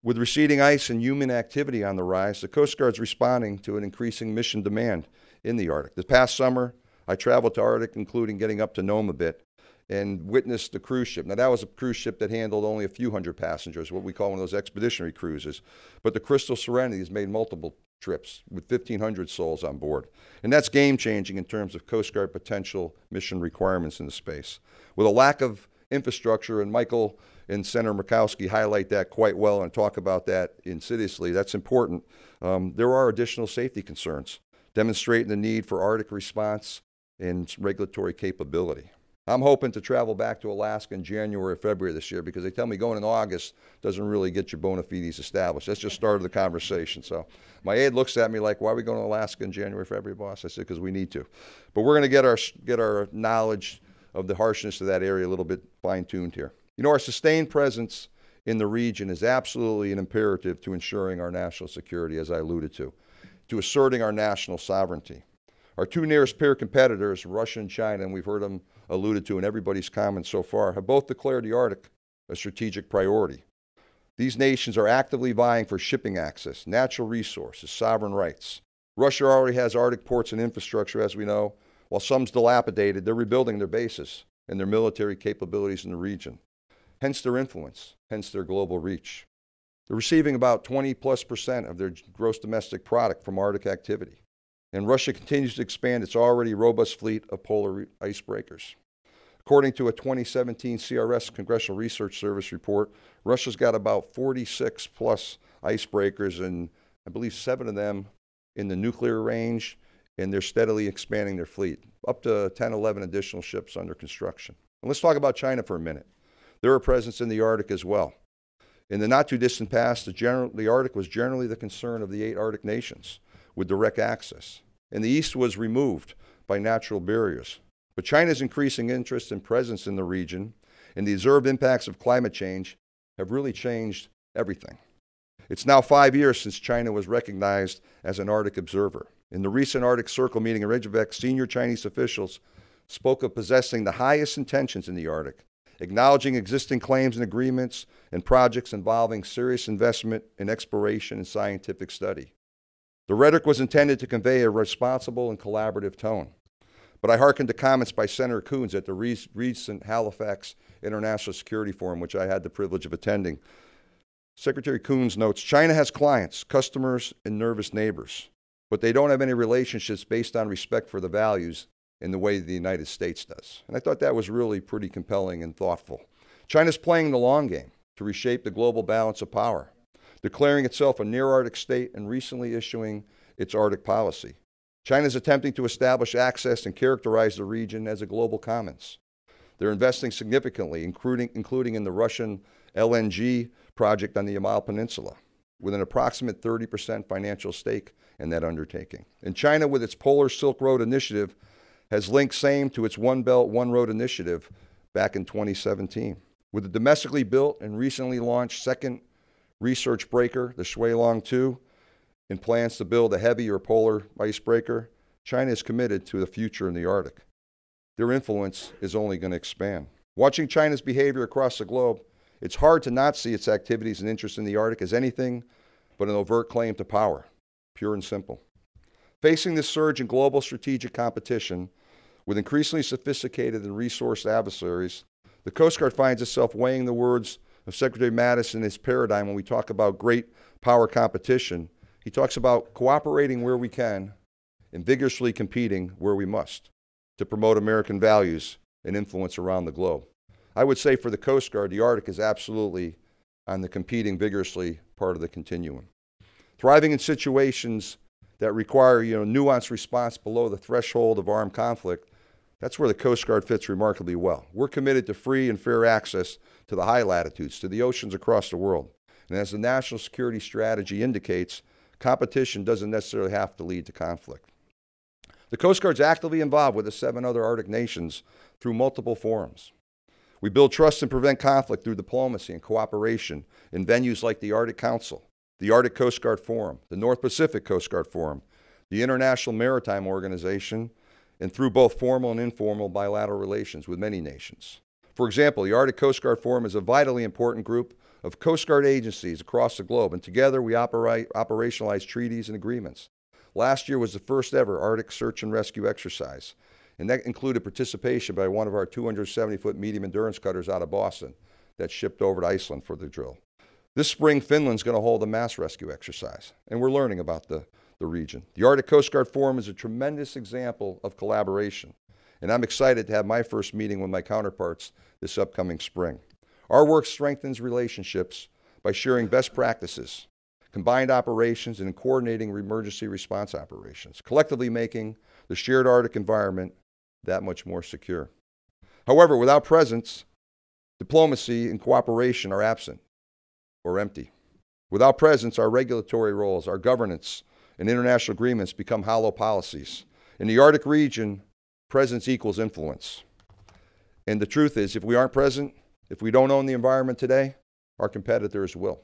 With receding ice and human activity on the rise, the Coast Guard's responding to an increasing mission demand in the Arctic. This past summer, I traveled to Arctic, including getting up to Nome a bit, and witnessed the cruise ship. Now, that was a cruise ship that handled only a few hundred passengers, what we call one of those expeditionary cruises. But the Crystal Serenity has made multiple trips with 1,500 souls on board. And that's game-changing in terms of Coast Guard potential mission requirements in the space. With a lack of infrastructure, and Michael and Senator Murkowski highlight that quite well and talk about that insidiously, that's important. There are additional safety concerns, demonstrating the need for Arctic response and regulatory capability. I'm hoping to travel back to Alaska in January or February this year, because they tell me going in August doesn't really get your bona fides established. That's just started the conversation. So my aide looks at me like, "Why are we going to Alaska in January, February, boss?" I said, "Because we need to." But we're going to get our knowledge of the harshness of that area a little bit fine-tuned here. You know, our sustained presence in the region is absolutely an imperative to ensuring our national security, as I alluded to asserting our national sovereignty. Our two nearest peer competitors, Russia and China, and we've heard them alluded to in everybody's comments so far, have both declared the Arctic a strategic priority. These nations are actively vying for shipping access, natural resources, sovereign rights. Russia already has Arctic ports and infrastructure, as we know. While some's dilapidated, they're rebuilding their bases and their military capabilities in the region. Hence their influence, hence their global reach. They're receiving about 20+% of their gross domestic product from Arctic activity. And Russia continues to expand its already robust fleet of polar icebreakers. According to a 2017 CRS Congressional Research Service report, Russia's got about 46+ icebreakers, and I believe 7 of them in the nuclear range, and they're steadily expanding their fleet, up to 10, 11 additional ships under construction. And let's talk about China for a minute. They're a presence in the Arctic as well. In the not-too-distant past, the Arctic was generally the concern of the 8 Arctic nations with direct access, and the East was removed by natural barriers. But China's increasing interest and presence in the region and the observed impacts of climate change have really changed everything. It's now 5 years since China was recognized as an Arctic observer. In the recent Arctic Circle meeting in Reykjavik, senior Chinese officials spoke of possessing the highest intentions in the Arctic acknowledging existing claims and agreements and projects involving serious investment in exploration and scientific study. The rhetoric was intended to convey a responsible and collaborative tone. But I hearkened to comments by Senator Coons at the recent Halifax International Security Forum, which I had the privilege of attending. Secretary Coons notes, China has clients, customers, and nervous neighbors, but they don't have any relationships based on respect for the values in the way the United States does. And I thought that was really pretty compelling and thoughtful. China's playing the long game to reshape the global balance of power, declaring itself a near-Arctic state and recently issuing its Arctic policy. China is attempting to establish access and characterize the region as a global commons. They're investing significantly, including in the Russian LNG project on the Yamal Peninsula, with an approximate 30% financial stake in that undertaking. And China, with its Polar Silk Road Initiative, has linked same to its One Belt, One Road Initiative back in 2017. With the domestically built and recently launched second research breaker, the Shuilong 2, in plans to build a heavier polar icebreaker, China is committed to the future in the Arctic. Their influence is only going to expand. Watching China's behavior across the globe, it's hard to not see its activities and interests in the Arctic as anything but an overt claim to power, pure and simple. Facing this surge in global strategic competition with increasingly sophisticated and resourced adversaries, the Coast Guard finds itself weighing the words of Secretary Mattis in his paradigm when we talk about great power competition. He talks about cooperating where we can and vigorously competing where we must to promote American values and influence around the globe. I would say for the Coast Guard, the Arctic is absolutely on the competing vigorously part of the continuum. Thriving in situations that require nuanced response below the threshold of armed conflict, that's where the Coast Guard fits remarkably well. We're committed to free and fair access to the high latitudes, to the oceans across the world. And as the national security strategy indicates, competition doesn't necessarily have to lead to conflict. The Coast Guard's actively involved with the 7 other Arctic nations through multiple forums. We build trust and prevent conflict through diplomacy and cooperation in venues like the Arctic Council, the Arctic Coast Guard Forum, the North Pacific Coast Guard Forum, the International Maritime Organization, and through both formal and informal bilateral relations with many nations. For example, the Arctic Coast Guard Forum is a vitally important group of Coast Guard agencies across the globe, and together we operationalize treaties and agreements. Last year was the first ever Arctic search and rescue exercise, and that included participation by one of our 270-foot medium endurance cutters out of Boston that shipped over to Iceland for the drill. This spring, Finland's going to hold a mass rescue exercise, and we're learning about the region. The Arctic Coast Guard Forum is a tremendous example of collaboration, and I'm excited to have my first meeting with my counterparts this upcoming spring. Our work strengthens relationships by sharing best practices, combined operations, and coordinating emergency response operations, collectively making the shared Arctic environment that much more secure. However, without presence, diplomacy and cooperation are absent or empty. Without presence, our regulatory roles, our governance, and international agreements become hollow policies. In the Arctic region, presence equals influence. And the truth is, if we aren't present, if we don't own the environment today, our competitors will.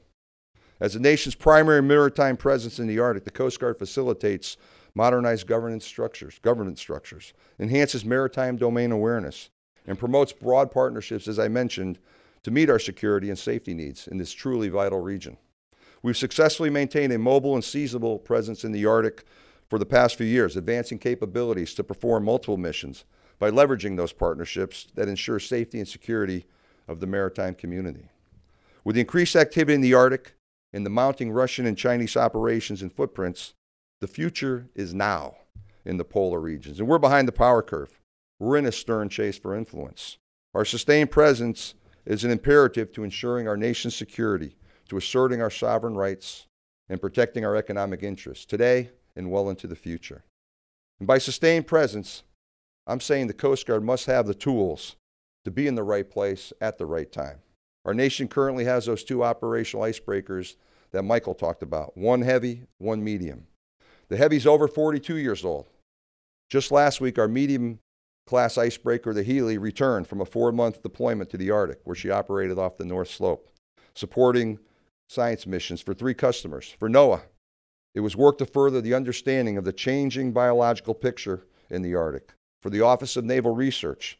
As the nation's primary maritime presence in the Arctic, the Coast Guard facilitates modernized governance structures, enhances maritime domain awareness, and promotes broad partnerships, as I mentioned, to meet our security and safety needs in this truly vital region. We've successfully maintained a mobile and seizable presence in the Arctic for the past few years, advancing capabilities to perform multiple missions by leveraging those partnerships that ensure safety and security of the maritime community. With the increased activity in the Arctic and the mounting Russian and Chinese operations and footprints, the future is now in the polar regions, and we're behind the power curve. We're in a stern chase for influence. Our sustained presence is an imperative to ensuring our nation's security, to asserting our sovereign rights, and protecting our economic interests today and well into the future. And by sustained presence, I'm saying the Coast Guard must have the tools to be in the right place at the right time. Our nation currently has those 2 operational icebreakers that Michael talked about, one heavy, one medium. The heavy's over 42 years old. Just last week, our medium-class icebreaker, the Healy, returned from a 4-month deployment to the Arctic, where she operated off the North Slope, supporting science missions for 3 customers. For NOAA, it was work to further the understanding of the changing biological picture in the Arctic. For the Office of Naval Research,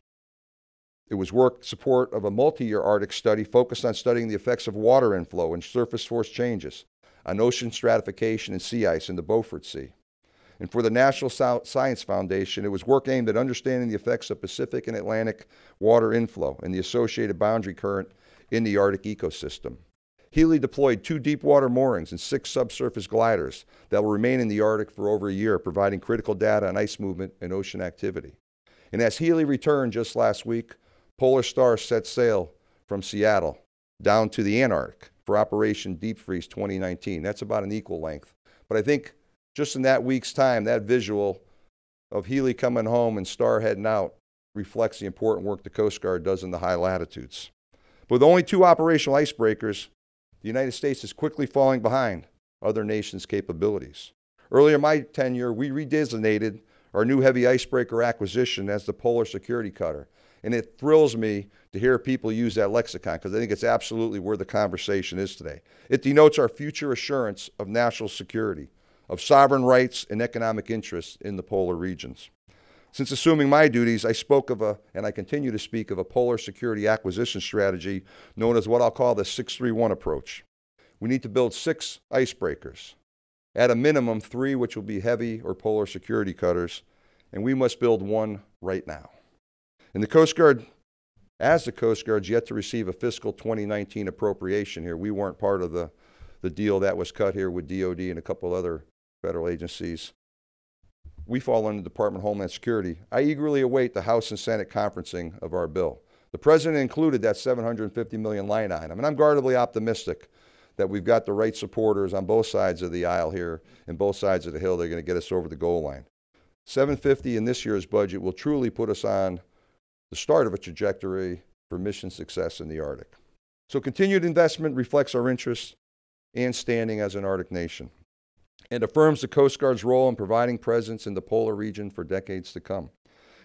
It was work support of a multi-year Arctic study focused on studying the effects of water inflow and surface force changes on ocean stratification and sea ice in the Beaufort Sea. And for the National Science Foundation, it was work aimed at understanding the effects of Pacific and Atlantic water inflow and the associated boundary current in the Arctic ecosystem. Healy deployed 2 deep water moorings and 6 subsurface gliders that will remain in the Arctic for over a year, providing critical data on ice movement and ocean activity. And as Healy returned just last week, Polar Star set sail from Seattle down to the Antarctic for Operation Deep Freeze 2019. That's about an equal length. But I think just in that week's time, that visual of Healy coming home and Star heading out reflects the important work the Coast Guard does in the high latitudes. But with only 2 operational icebreakers, the United States is quickly falling behind other nations' capabilities. Earlier in my tenure, we redesignated our new heavy icebreaker acquisition as the Polar Security Cutter. And it thrills me to hear people use that lexicon because I think it's absolutely where the conversation is today. It denotes our future assurance of national security, of sovereign rights and economic interests in the polar regions. Since assuming my duties, I spoke of and I continue to speak of a polar security acquisition strategy known as what I'll call the 6-3-1 approach. We need to build 6 icebreakers, at a minimum 3 which will be heavy or polar security cutters, and we must build 1 right now. And the Coast Guard, as the Coast Guard's yet to receive a fiscal 2019 appropriation here, we weren't part of the deal that was cut here with DOD and a couple other federal agencies. We fall under the Department of Homeland Security. I eagerly await the House and Senate conferencing of our bill. The President included that $750 million line item, and I'm guardedly optimistic that we've got the right supporters on both sides of the aisle here and both sides of the hill. They're going to get us over the goal line. $750 in this year's budget will truly put us on the start of a trajectory for mission success in the Arctic. So continued investment reflects our interests and standing as an Arctic nation, and affirms the Coast Guard's role in providing presence in the polar region for decades to come.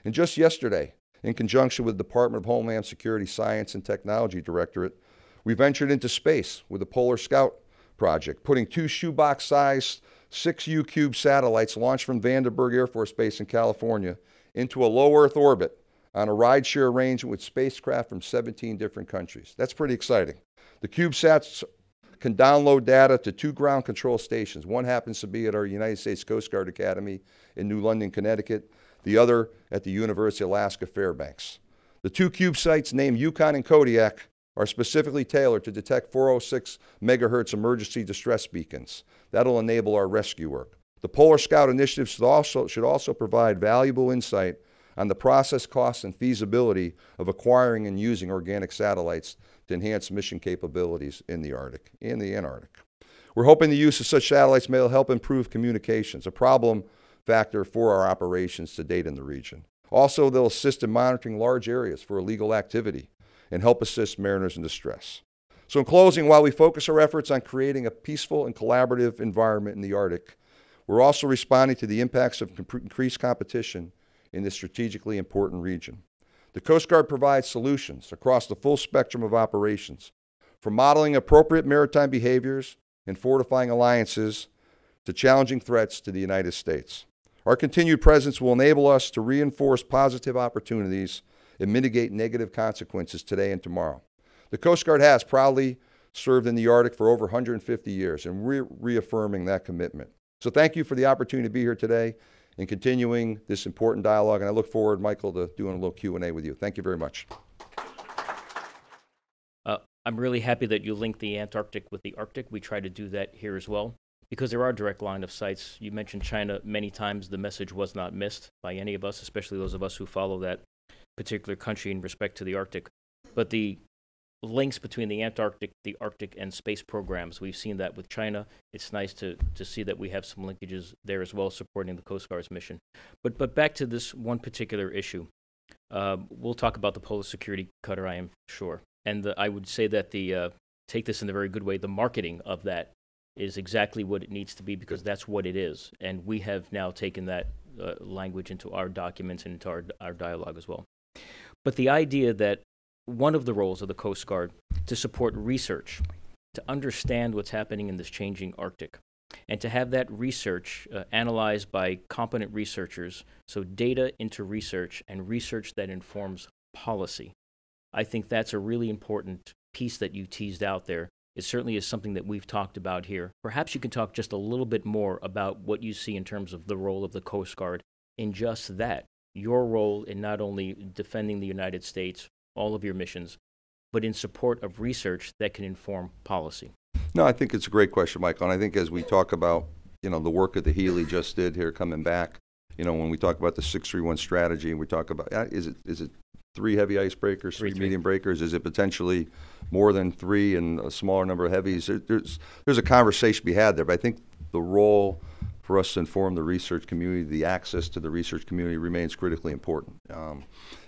And just yesterday, in conjunction with the Department of Homeland Security Science and Technology Directorate, we ventured into space with the Polar Scout project, putting 2 shoebox-sized 6U-cube satellites launched from Vandenberg Air Force Base in California into a low Earth orbit on a rideshare arrangement with spacecraft from 17 different countries. That's pretty exciting. The CubeSats can download data to 2 ground control stations. One happens to be at our United States Coast Guard Academy in New London, Connecticut, the other at the University of Alaska Fairbanks. The 2 CubeSats named Yukon and Kodiak are specifically tailored to detect 406 megahertz emergency distress beacons. That'll enable our rescue work. The Polar Scout initiative should also provide valuable insight on the process, costs, and feasibility of acquiring and using organic satellites to enhance mission capabilities in the Arctic and the Antarctic. We're hoping the use of such satellites may help improve communications, a problem factor for our operations to date in the region. Also, they'll assist in monitoring large areas for illegal activity and help assist mariners in distress. So in closing, while we focus our efforts on creating a peaceful and collaborative environment in the Arctic, we're also responding to the impacts of increased competition in this strategically important region. The Coast Guard provides solutions across the full spectrum of operations, from modeling appropriate maritime behaviors and fortifying alliances to challenging threats to the United States. Our continued presence will enable us to reinforce positive opportunities and mitigate negative consequences today and tomorrow. The Coast Guard has proudly served in the Arctic for over 150 years, and we're reaffirming that commitment. So thank you for the opportunity to be here today and continuing this important dialogue, and I look forward, Michael, to doing a little Q&A with you. Thank you very much. I'm really happy that you linked the Antarctic with the Arctic. We try to do that here as well, because there are direct line of sights. You mentioned China many times. The message was not missed by any of us, especially those of us who follow that particular country in respect to the Arctic. But the links between the Antarctic, the Arctic, and space programs, we've seen that with China. It's nice to see that we have some linkages there as well, supporting the Coast Guard's mission. But back to this one particular issue. We'll talk about the Polar Security Cutter, I am sure. And I would say that take this in a very good way, the marketing of that is exactly what it needs to be, because that's what it is. And we have now taken that language into our documents and into our dialogue as well. But the idea that one of the roles of the Coast Guard to support research, to understand what's happening in this changing Arctic, and to have that research analyzed by competent researchers, so data into research and research that informs policy. I think that's a really important piece that you teased out there. It certainly is something that we've talked about here. Perhaps you can talk just a little bit more about what you see in terms of the role of the Coast Guard in just that, your role in not only defending the United States, all of your missions, but in support of research that can inform policy. No, I think it's a great question, Michael. And I think as we talk about, the work that the Healy just did here coming back, when we talk about the 631 strategy and we talk about, is it 3 heavy icebreakers, 3 medium breakers? Is it potentially more than 3 and a smaller number of heavies? There's a conversation to be had there, but I think the role for us to inform the research community, the access to the research community remains critically important.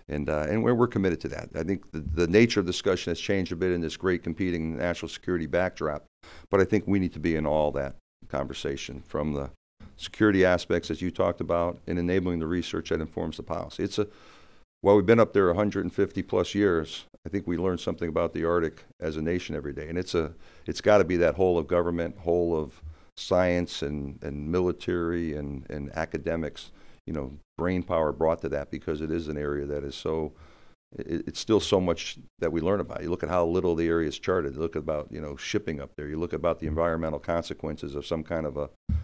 And we're committed to that. I think the nature of discussion has changed a bit in this great competing national security backdrop, but I think we need to be in all that conversation, from the security aspects as you talked about and enabling the research that informs the policy. While we've been up there 150 plus years, I think we learn something about the Arctic as a nation every day. And it's got to be that whole of government, whole of science and military and academics, brain power brought to that, because it is an area that is it's still so much that we learn about. You look at how little the area is charted. You look about, shipping up there. You look about the environmental consequences of some kind of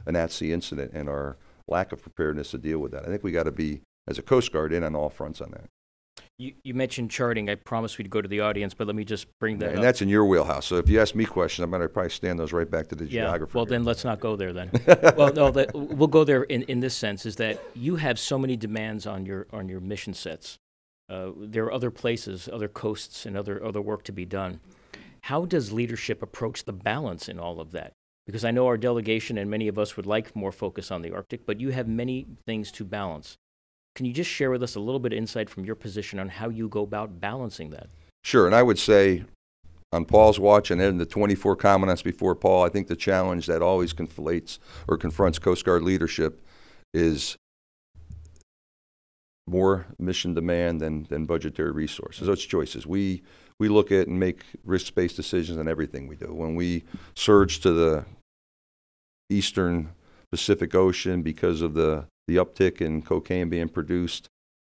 an at-sea incident and our lack of preparedness to deal with that. I think we got to be, as a Coast Guard, in on all fronts on that. You mentioned charting. I promised we'd go to the audience, but let me just bring that up. And that's in your wheelhouse. So if you ask me questions, I'm going to probably stand those right back to the geographer. Well, then let's not go there then. Well, no, we'll go there in this sense, is that you have so many demands on your mission sets. There are other places, other coasts, and other work to be done. How does leadership approach the balance in all of that? Because I know our delegation and many of us would like more focus on the Arctic, but you have many things to balance. Can you just share with us a little bit of insight from your position on how you go about balancing that? Sure, and I would say on Paul's watch and in the 24 commandants before Paul, I think the challenge that always conflates or confronts Coast Guard leadership is more mission demand than budgetary resources. Those choices. We look at and make risk-based decisions on everything we do. When we surge to the eastern Pacific Ocean because of the uptick in cocaine being produced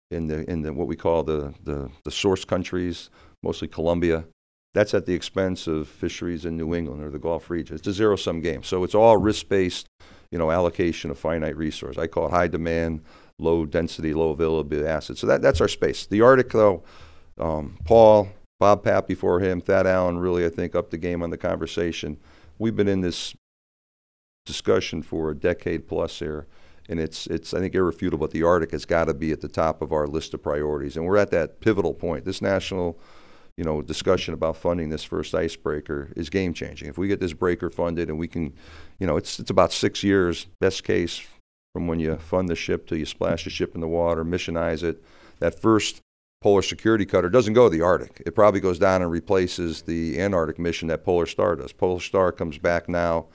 in the what we call the source countries, mostly Colombia, that's at the expense of fisheries in New England or the Gulf region. It's a zero-sum game. So it's all risk-based, allocation of finite resource. I call it high demand, low density, low availability assets. So that's our space. The Arctic, though, Paul, Bob Papp before him, Thad Allen really, I think, upped the game on the conversation. We've been in this discussion for a decade plus here. And it's I think, irrefutable that the Arctic has got to be at the top of our list of priorities. And we're at that pivotal point. This national, discussion about funding this first icebreaker is game-changing. If we get this breaker funded and we can, it's about 6 years, best case, from when you fund the ship till you splash the ship in the water, missionize it. That first Polar Security Cutter doesn't go to the Arctic. It probably goes down and replaces the Antarctic mission that Polar Star does. Polar Star comes back now.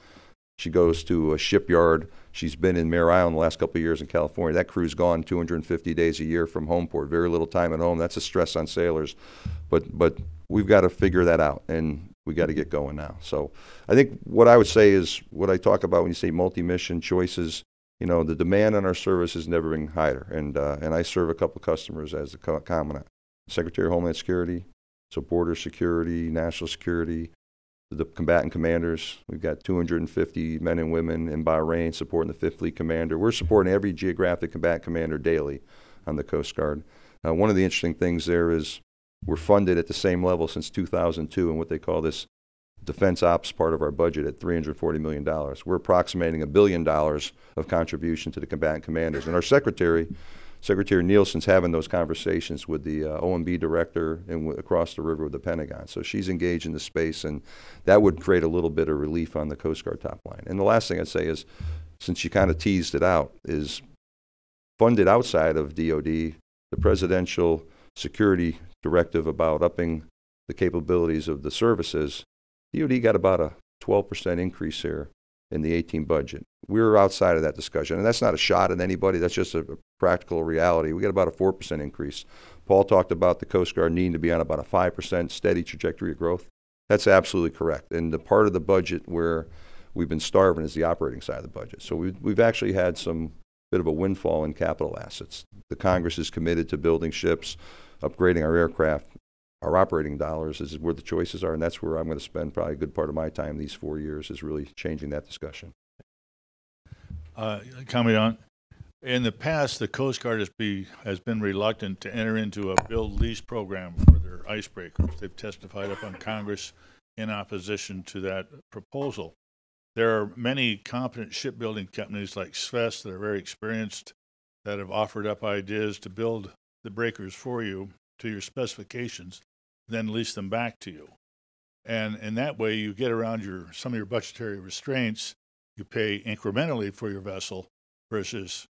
She goes to a shipyard. She's been in Mare Island the last couple of years in California. That crew's gone 250 days a year from home port, very little time at home. That's a stress on sailors. But we've got to figure that out, and we got to get going now. So I think what I would say is what I talk about when you say multi-mission choices, the demand on our service has never been higher. And I serve a couple of customers as the Commandant, Secretary of Homeland Security, so border security, national security, the combatant commanders. We've got 250 men and women in Bahrain supporting the 5th Fleet Commander. We're supporting every geographic combatant commander daily on the Coast Guard. One of the interesting things there is we're funded at the same level since 2002 in what they call this defense ops part of our budget at $340 million. We're approximating $1 billion of contribution to the combatant commanders. And our Secretary Nielsen's having those conversations with the OMB director and across the river with the Pentagon. So she's engaged in the space, and that would create a little bit of relief on the Coast Guard top line. And the last thing I'd say is, since you kind of teased it out, is funded outside of DOD, the presidential security directive about upping the capabilities of the services, DOD got about a 12% increase here in the 18 budget. We're outside of that discussion, and that's not a shot at anybody. That's just a practical reality. We got about a 4% increase. Paul talked about the Coast Guard needing to be on about a 5% steady trajectory of growth. That's absolutely correct. And the part of the budget where we've been starving is the operating side of the budget. So we've actually had some bit of a windfall in capital assets. The Congress is committed to building ships, upgrading our aircraft. our operating dollars is where the choices are, and that's where I'm going to spend probably a good part of my time these 4 years, is really changing that discussion. Commandant, in the past, the Coast Guard has been reluctant to enter into a build-lease program for their icebreakers. They've testified up on Congress in opposition to that proposal. There are many competent shipbuilding companies like Sfraga that are very experienced that have offered up ideas to build the breakers for you to your specifications, then lease them back to you. And in that way, you get around some of your budgetary restraints. You pay incrementally for your vessel versus,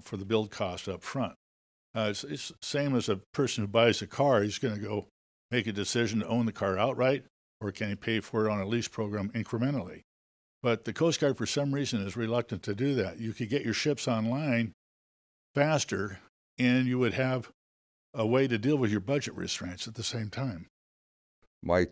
for the build cost up front. It's the same as a person who buys a car. He's going to go make a decision to own the car outright, or can he pay for it on a lease program incrementally? But the Coast Guard, for some reason, is reluctant to do that. You could get your ships online faster, and you would have a way to deal with your budget restraints at the same time. My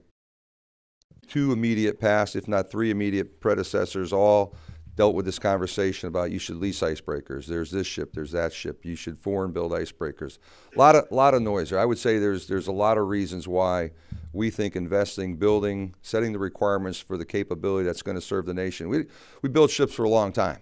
2 immediate past, if not 3 immediate predecessors, all dealt with this conversation about you should lease icebreakers. There's this ship, there's that ship. You should foreign build icebreakers. A lot of noise there. I would say there's a lot of reasons why we think investing, building, setting the requirements for the capability that's going to serve the nation. We build ships for a long time.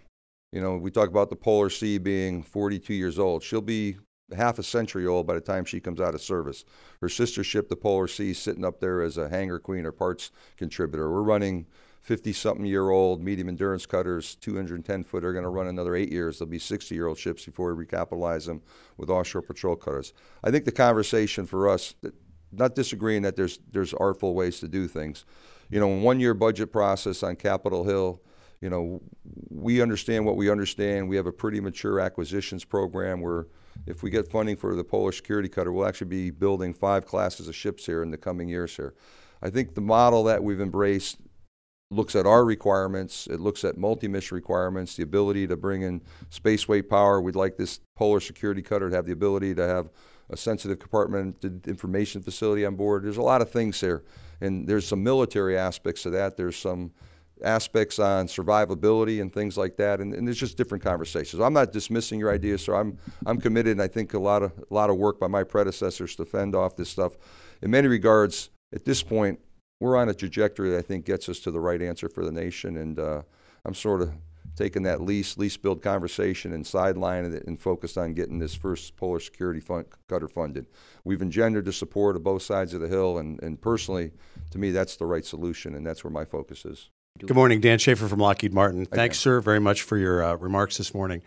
We talk about the Polar Sea being 42 years old. She'll be half a century old by the time she comes out of service. Her sister ship, the Polar Sea, is sitting up there as a hangar queen or parts contributor. We're running 50-something-year-old medium endurance cutters, 210-foot. They're going to run another 8 years. They'll be 60-year-old ships before we recapitalize them with offshore patrol cutters. I think the conversation for us, not disagreeing that there's artful ways to do things. In 1-year budget process on Capitol Hill, we understand what we understand. We have a pretty mature acquisitions program where if we get funding for the Polar Security Cutter, we'll actually be building 5 classes of ships here in the coming years here. I think the model that we've embraced looks at our requirements. It looks at multi-mission requirements, the ability to bring in space-weight power. We'd like this Polar Security Cutter to have the ability to have a sensitive compartmented information facility on board. There's a lot of things here, and there's some military aspects to that. There's some aspects on survivability and things like that, and there's just different conversations. I'm not dismissing your ideas, so I'm committed, and I think a lot of work by my predecessors to fend off this stuff. In many regards, at this point, we're on a trajectory that I think gets us to the right answer for the nation, and I'm sort of taking that lease build conversation and sidelining it and focused on getting this first Polar Security Cutter funded. We've engendered the support of both sides of the Hill, and personally, to me, that's the right solution, and that's where my focus is. Good morning, Dan Schaefer from Lockheed Martin. Thanks, sir, very much for your remarks this morning.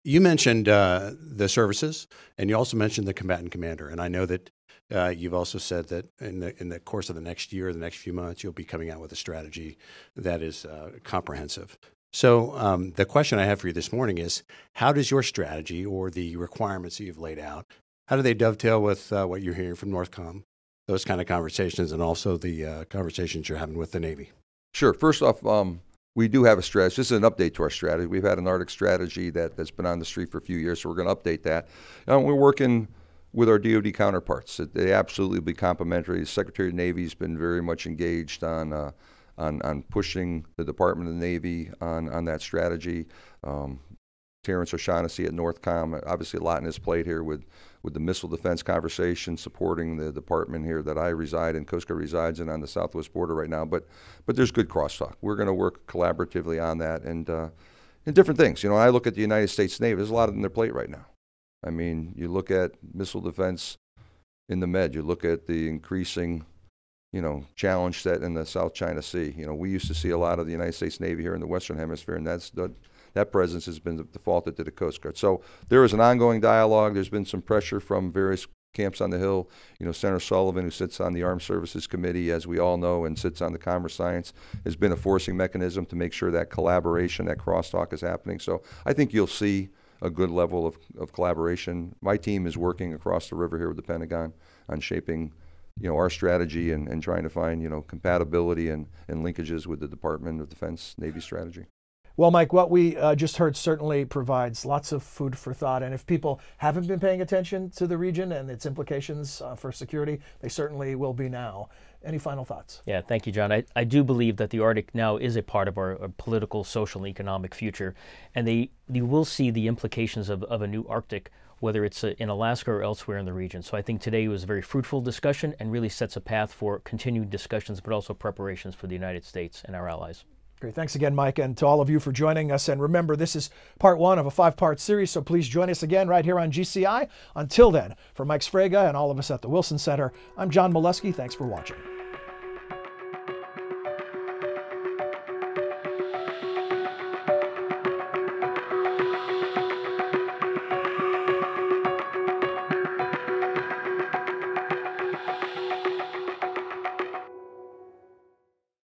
You mentioned the services, and you also mentioned the combatant commander, and I know that you've also said that in the course of the next year, the next few months, you'll be coming out with a strategy that is comprehensive. So the question I have for you this morning is, how does your strategy or the requirements that you've laid out, how do they dovetail with what you're hearing from Northcom, those kind of conversations, and also the conversations you're having with the Navy? Sure. First off, we do have a strategy. This is an update to our strategy. We've had an Arctic strategy that's been on the street for a few years, so we're going to update that. We're working with our DoD counterparts. They absolutely will be complementary. The Secretary of the Navy has been very much engaged on pushing the Department of the Navy on that strategy. Terrence O'Shaughnessy at Northcom, obviously a lot in his plate here with the missile defense conversation, supporting the department here that I reside in, Coast Guard resides in on the southwest border right now. But there's good crosstalk. We're going to work collaboratively on that and different things. I look at the United States Navy. There's a lot on their plate right now. I mean, you look at missile defense in the Med. You look at the increasing, challenge set in the South China Sea. We used to see a lot of the United States Navy here in the Western Hemisphere, and that presence has been defaulted to the Coast Guard. So there is an ongoing dialogue. There's been some pressure from various camps on the Hill. Senator Sullivan, who sits on the Armed Services Committee, as we all know, and sits on the Commerce Science, has been a forcing mechanism to make sure that collaboration, that crosstalk is happening. So I think you'll see a good level of collaboration. My team is working across the river here with the Pentagon on shaping our strategy and trying to find compatibility and linkages with the Department of Defense Navy strategy. Well, Mike, what we just heard certainly provides lots of food for thought. And if people haven't been paying attention to the region and its implications for security, they certainly will be now. Any final thoughts? Yeah, thank you, John. I do believe that the Arctic now is a part of our political, social, and economic future. And they will see the implications of a new Arctic whether it's in Alaska or elsewhere in the region. So I think today was a very fruitful discussion and really sets a path for continued discussions, but also preparations for the United States and our allies. Great. Thanks again, Mike, and to all of you for joining us. And remember, this is part one of a 5-part series, so please join us again right here on GCI. Until then, for Mike Sfraga and all of us at the Wilson Center, I'm John Murkowski. Thanks for watching.